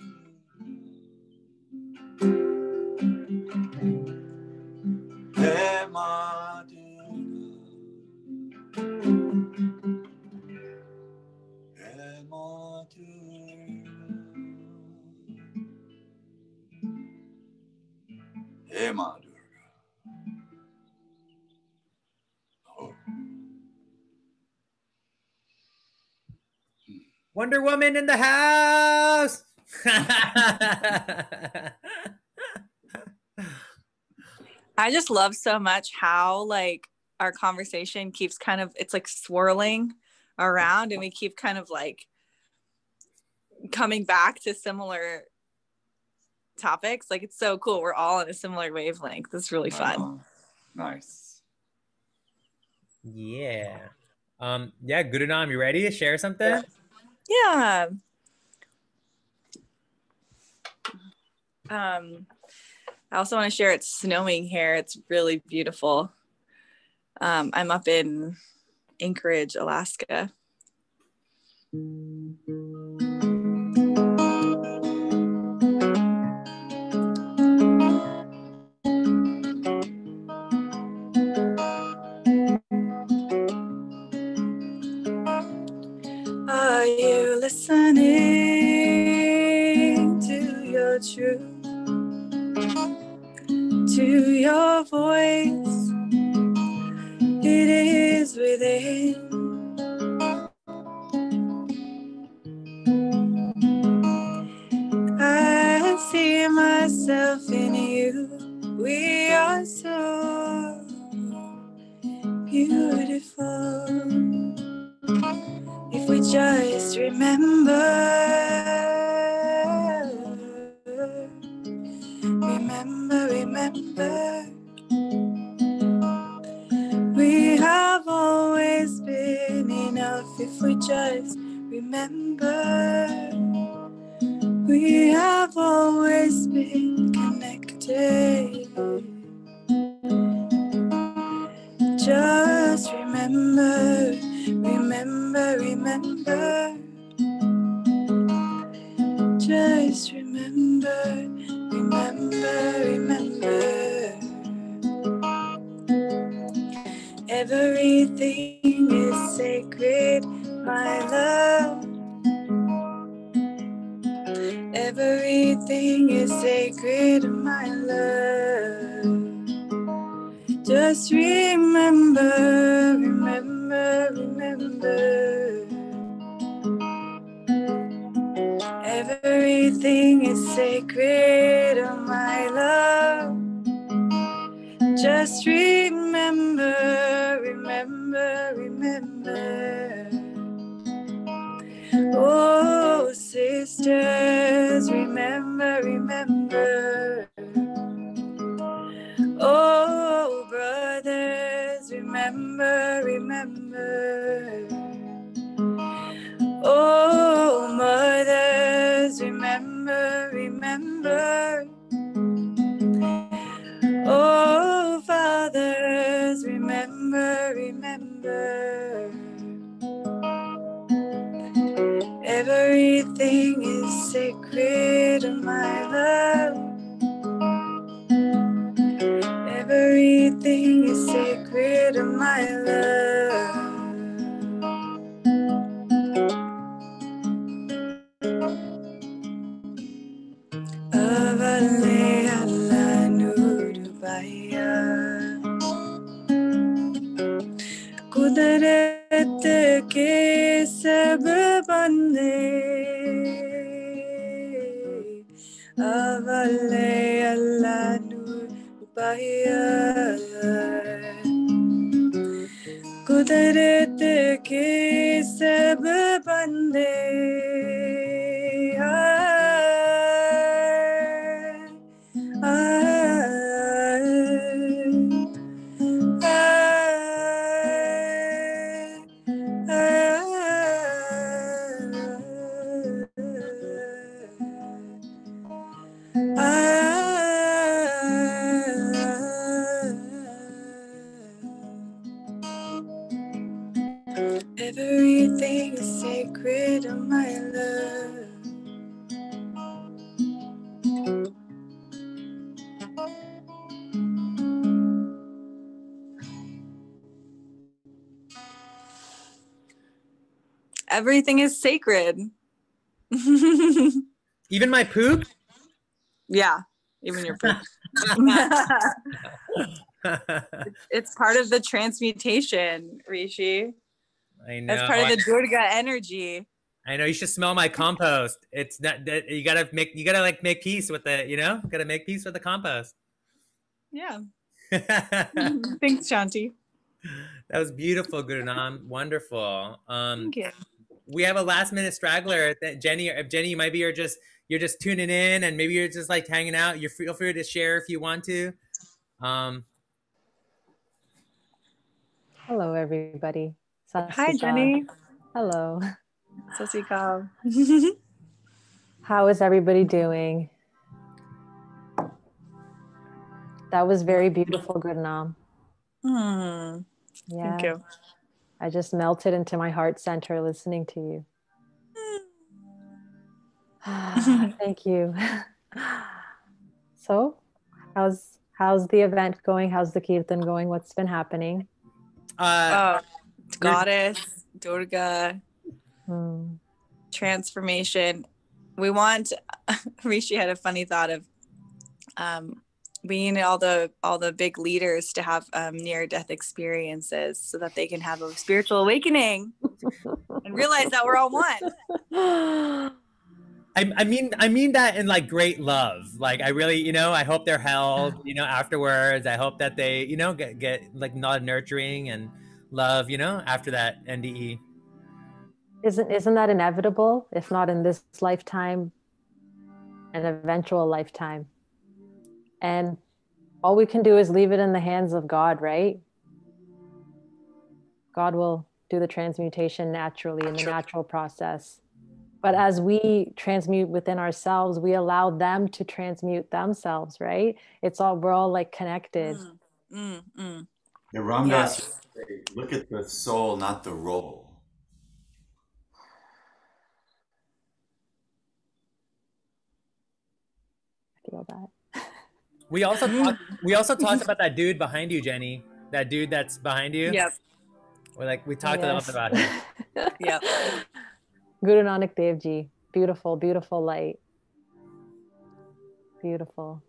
Hema Durga. Hema Durga. Oh. Wonder Woman in the house. I just love so much how like our conversation keeps kind of, it's like swirling around and we keep kind of like coming back to similar topics. Like it's so cool. We're all on a similar wavelength. It's really fun. Nice. Yeah. Yeah, Gurunam, you ready to share something? Yeah. I also want to share it's snowing here. It's really beautiful. I'm up in Anchorage, Alaska. Are you listening to your truth? To your voice, it is within. I see myself in you. We are so beautiful. If we just remember, we have always been enough. If we just remember, we have always been connected. Just remember. Just remember. Everything is sacred, my love. Everything is sacred, my love. Just remember. remember, remember. Everything is sacred, oh my love. Just remember, remember, remember. Oh, sisters, remember, remember. Oh, brothers, remember, remember. Oh, mothers, remember, remember. Oh, fathers, remember, remember. Everything is sacred, oh my love. Everything is sacred, oh my love. Avale ala nurubaya. कुदरत के सब बंदे अवले अल्लाह नूर पाया कुदरत के सब बंदे Everything is sacred, oh my love. Everything is sacred. Even my poop? Yeah, even your poop. It's part of the transmutation, Rishi. I know. That's part of the Durga energy. I know. You should smell my compost. It's not that you gotta like make peace with the, gotta make peace with the compost. Yeah. Thanks, Shanti. That was beautiful, Gurunam. Wonderful. Thank you. We have a last minute straggler. Jenny, you might be you're just tuning in, and maybe you're just like hanging out. Feel free to share if you want to. Hello, everybody. Hi, Jenny. Hello. Sasikal. How is everybody doing? That was very beautiful, Gurunam. Yeah. Thank you. I just melted into my heart center listening to you. Thank you. So, how's the event going? How's the Kirtan going? What's been happening? Goddess, Durga, transformation. We want, Rishi had a funny thought of we need all the big leaders to have near-death experiences so that they can have a spiritual awakening and realize that we're all one. I mean that in like great love. Like I really, I hope they're held, afterwards. I hope that they, get like a lot of nurturing and love, after that NDE. Isn't that inevitable? If not in this lifetime, an eventual lifetime. And all we can do is leave it in the hands of God, right? God will do the transmutation naturally in the natural process. But as we transmute within ourselves, we allow them to transmute themselves, right? We're all like connected. Yeah, Ramdas, look at the soul, not the role. I feel that. We also talked about that dude behind you, Jenny. That dude that's behind you. Yep. We talked a lot about him. Yep. Guru Nanak Dev Ji. Beautiful, beautiful light. Beautiful.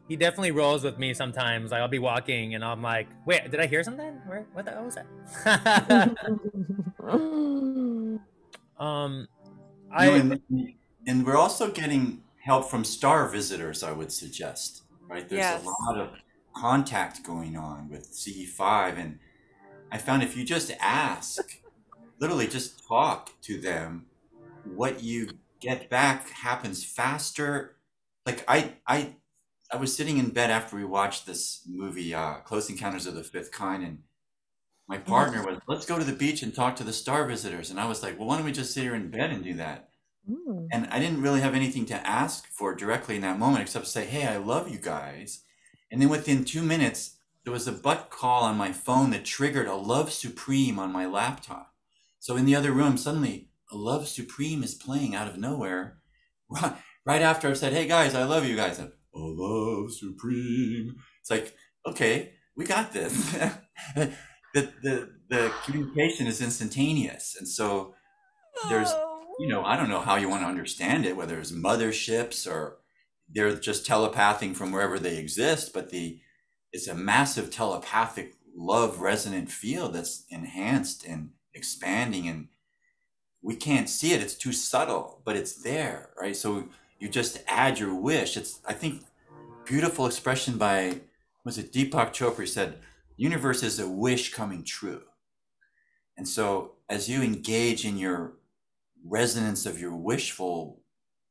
he definitely rolls with me sometimes. Like I'll be walking and I'm like, wait, did I hear something? What the hell was that? And we're also getting help from star visitors, I would suggest, right? There's a lot of contact going on with CE5, and I found if you just ask, literally just talk to them, what you get back happens faster. Like I was sitting in bed after we watched this movie, Close Encounters of the Fifth Kind, and my partner was, let's go to the beach and talk to the star visitors. And I was like, well, why don't we just sit here in bed and do that? And I didn't really have anything to ask for directly in that moment, except to say, hey, I love you guys. And then within 2 minutes, there was a butt call on my phone that triggered a Love Supreme on my laptop. So in the other room, suddenly a Love Supreme is playing out of nowhere. Right after I've said, hey guys, I love you guys. A Love Supreme. It's like, okay, we got this. The communication is instantaneous. And so there's, I don't know how you want to understand it, whether it's motherships or they're just telepathing from wherever they exist, but it's a massive telepathic love resonant field that's enhanced and expanding, and we can't see it. It's too subtle, but it's there, right? So you just add your wish. It's, I think, beautiful expression by, was it Deepak Chopra said, universe is a wish coming true. And so as you engage in your resonance of your wishful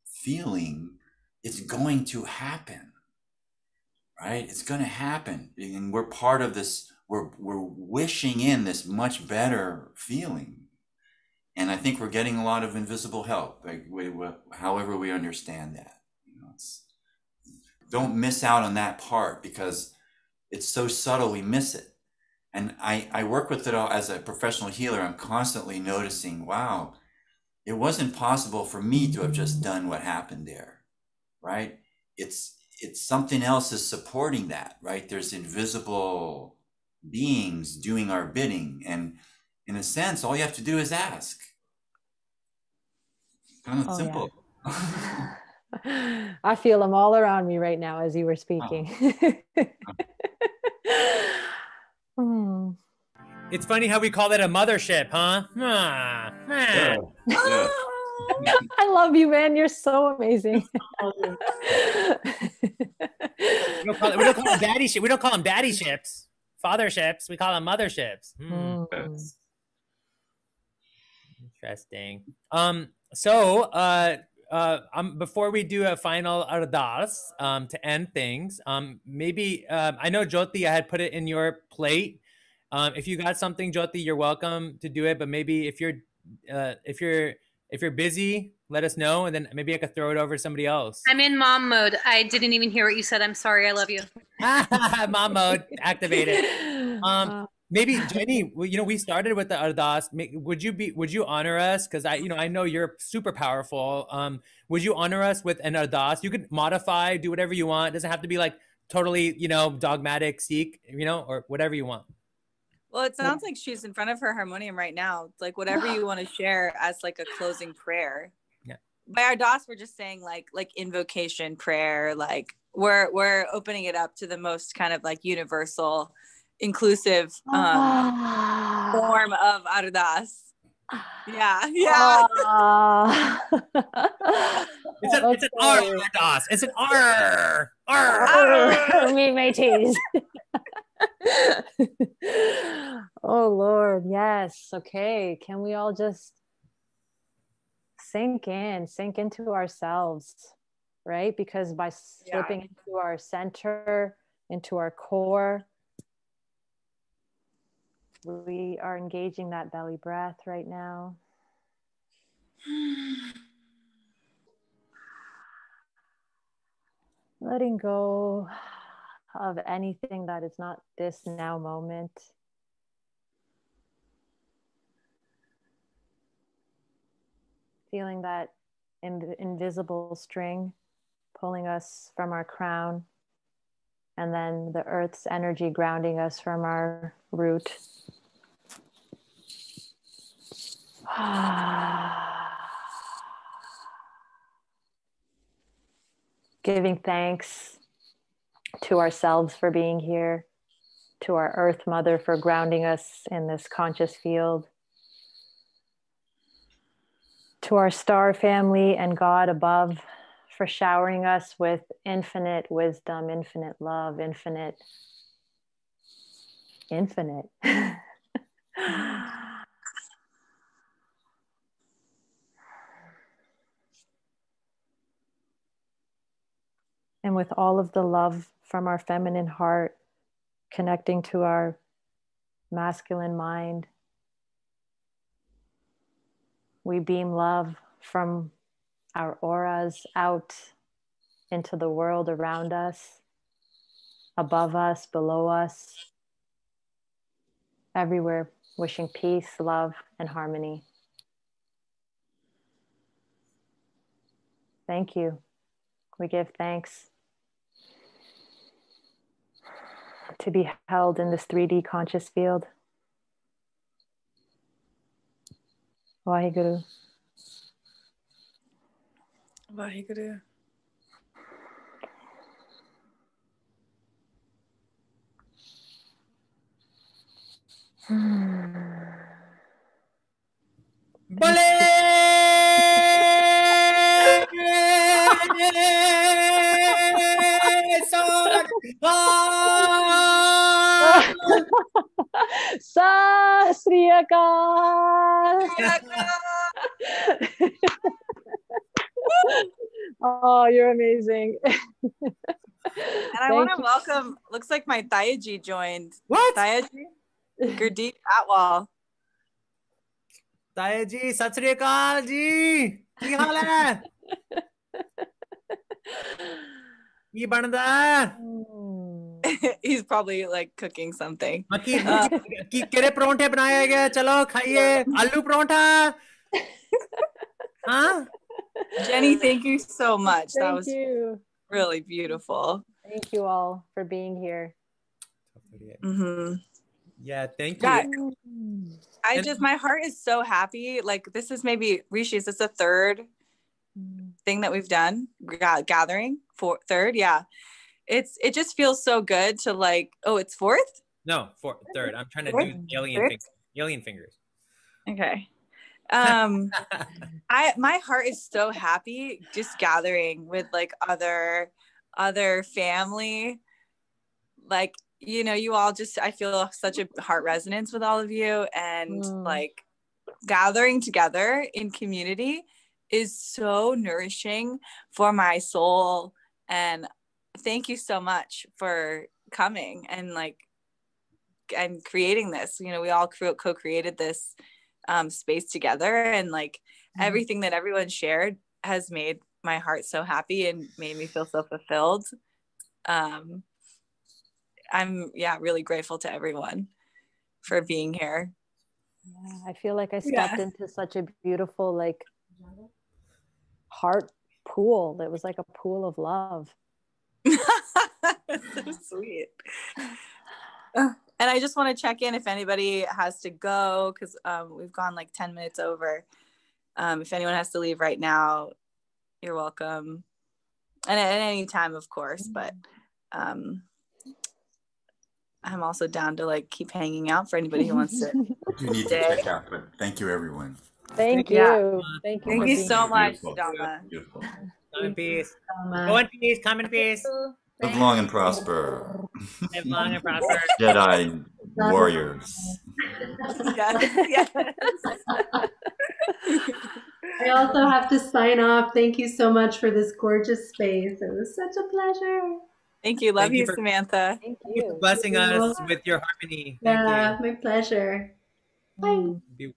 feeling, it's going to happen, right? It's going to happen. And we're part of this, we're wishing in this much better feeling. And I think we're getting a lot of invisible help, like however we understand that. Don't miss out on that part because it's so subtle, we miss it. And I work with it all as a professional healer. I'm constantly noticing, wow, it wasn't possible for me to have just done what happened there, right? It's something else is supporting that, right? There's invisible beings doing our bidding. And in a sense, all you have to do is ask. Kind of simple. Yeah. I feel them all around me right now as you were speaking. It's funny how we call that a mothership, huh? Yeah. I love you, man. You're so amazing. We don't call them daddy ships. We don't call them daddy ships, father ships. We call them motherships. Interesting. So before we do a final ardas to end things, maybe I know Joti, I had put it in your plate. If you got something, Joti, you're welcome to do it. But maybe if you're busy, let us know, and then maybe I could throw it over to somebody else. I'm in mom mode. I didn't even hear what you said. I'm sorry. I love you. Mom mode activated. Maybe Jenny, we started with the ardas. Would you honor us? Because I know you're super powerful. Would you honor us with an ardas? You could modify, do whatever you want. It doesn't have to be like totally, dogmatic, Sikh, or whatever you want. Well, it sounds like she's in front of her harmonium right now. It's like whatever you want to share as like a closing prayer. Yeah. By ardas, we're just saying like invocation prayer. Like we're opening it up to the most kind of like universal, inclusive form of ardas. Yeah. It's an R ardas. It's an R. Me mateys. Oh Lord, yes. Okay, can we all just sink into ourselves, right? Because by slipping into our center, into our core, we are engaging that belly breath right now. Letting go of anything that is not this now moment. Feeling that invisible string pulling us from our crown, and then the earth's energy grounding us from our root. Giving thanks to ourselves for being here, to our Earth Mother for grounding us in this conscious field, to our star family and God above for showering us with infinite wisdom, infinite love, infinite. And with all of the love from our feminine heart connecting to our masculine mind, we beam love from our auras out into the world around us, above us, below us, everywhere, wishing peace, love, and harmony. Thank you. We give thanks to be held in this 3D conscious field. Vaheguru. Vaheguru. Bale! Sat Sri Akal. Oh, you're amazing. And I want to welcome, looks like my Dayaji joined. What? Dayaji? Gurdeep Atwal. Dayaji, Sat Sri Akal ji! Ki haal hai? Ki banda? He's probably like cooking something. Kere paronte banaya gaya? Chalo, khaiye. Aloo paronta? Huh? Jenny, thank you so much. That was you. really beautiful. Thank you all for being here. Mm-hmm. Yeah, thank you. God, my heart is so happy. Like, this is maybe, Rishi, is this the third thing that we've done? Gathering? Third? Yeah. It just feels so good to like, oh, it's fourth? No, third. I'm trying to Fourth? do alien fingers. Okay. My heart is so happy just gathering with like other family. Like, you know, you all just, I feel such a heart resonance with all of you, and like gathering together in community is so nourishing for my soul. And thank you so much for coming and creating this. You know, we all co-created this space together, and like everything that everyone shared has made my heart so happy and made me feel so fulfilled. I'm really grateful to everyone for being here. Yeah, I feel like I stepped into such a beautiful like heart pool. It was like a pool of love. So sweet. And I just want to check in if anybody has to go, because we've gone like 10 minutes over. If anyone has to leave right now, you're welcome. And at any time, of course, but I'm also down to like keep hanging out for anybody who wants to. You need to check out, but thank you, everyone. Thank you. Yeah. Thank you. Thank you so much, Beautiful. Sudama. Beautiful. Come in peace. Go in peace. Come in peace. Live long and prosper. Live long and prosper. Jedi warriors. Yes. I also have to sign off. Thank you so much for this gorgeous space. It was such a pleasure. Thank you. Love Thank you you, for- Samantha. Thank Thank you for you. blessing us with your harmony. Thank Yeah, my pleasure. Bye. you.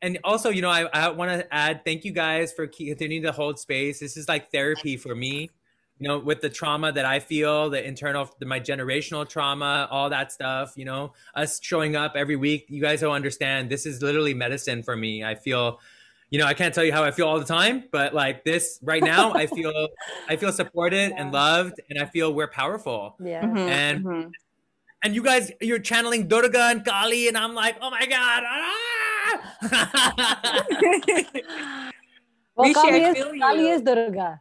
And also, you know, I want to add, thank you guys for continuing to hold space. This is like therapy for me, you know, with the trauma that I feel, my generational trauma, all that stuff, you know, us showing up every week. You guys don't understand. This is literally medicine for me. I feel, you know, I can't tell you how I feel all the time, but like this right now, I feel supported and loved, and I feel we're powerful. Yeah. Mm-hmm. And you guys, you're channeling Durga and Kali, and I'm like, oh my God. Well, Rishi, I feel you. Kali is Durga.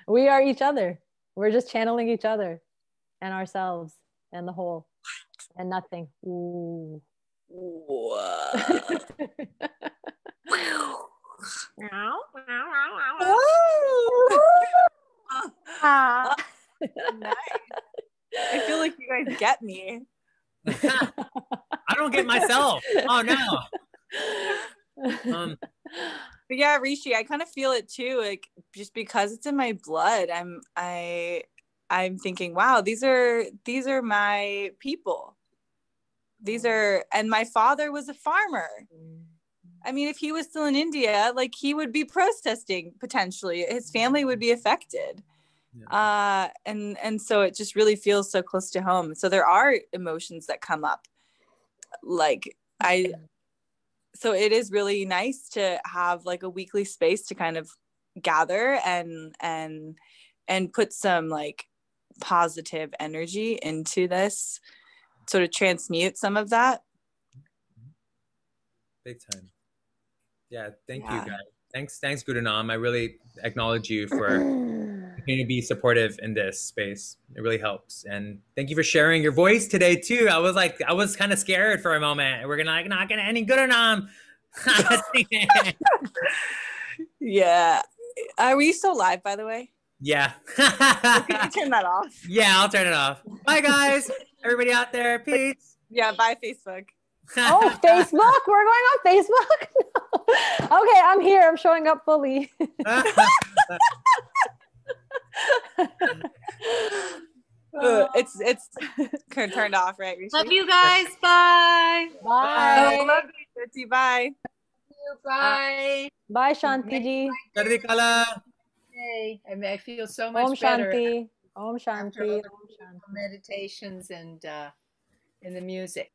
We are each other. We're just channeling each other and ourselves and the whole and nothing. Ooh. Nice. I feel like you guys get me. I don't get myself. Oh no. But yeah, Rishi, I kind of feel it too. Like just because it's in my blood, I'm thinking, wow, these are my people. And my father was a farmer. I mean, if he was still in India, like he would be protesting potentially. His family would be affected. Yeah. And so it just really feels so close to home. So there are emotions that come up. So it is really nice to have like a weekly space to kind of gather and put some like positive energy into this, sort of transmute some of that. Big time. Yeah, thank you guys. Thanks Gurunam. I really acknowledge you for continuing to be supportive in this space. It really helps. And thank you for sharing your voice today too. I was kind of scared for a moment. We're gonna not gonna any Gurunam. Yeah. Are we still live, by the way? Yeah. Can you turn that off? Yeah, I'll turn it off. Bye guys. Everybody out there. Peace. Yeah, bye Facebook. Oh, Facebook? We're going on Facebook? Okay, I'm here. I'm showing up fully. It's turned off, right, Rishi? Love you guys. Bye. Bye. Love you, Jyoti. Bye. Bye. Bye, Shanti ji. Joti Khalsa. Hey, I mean, I feel so much Om better Shanti. Om after Shanti. all the meditations and the music.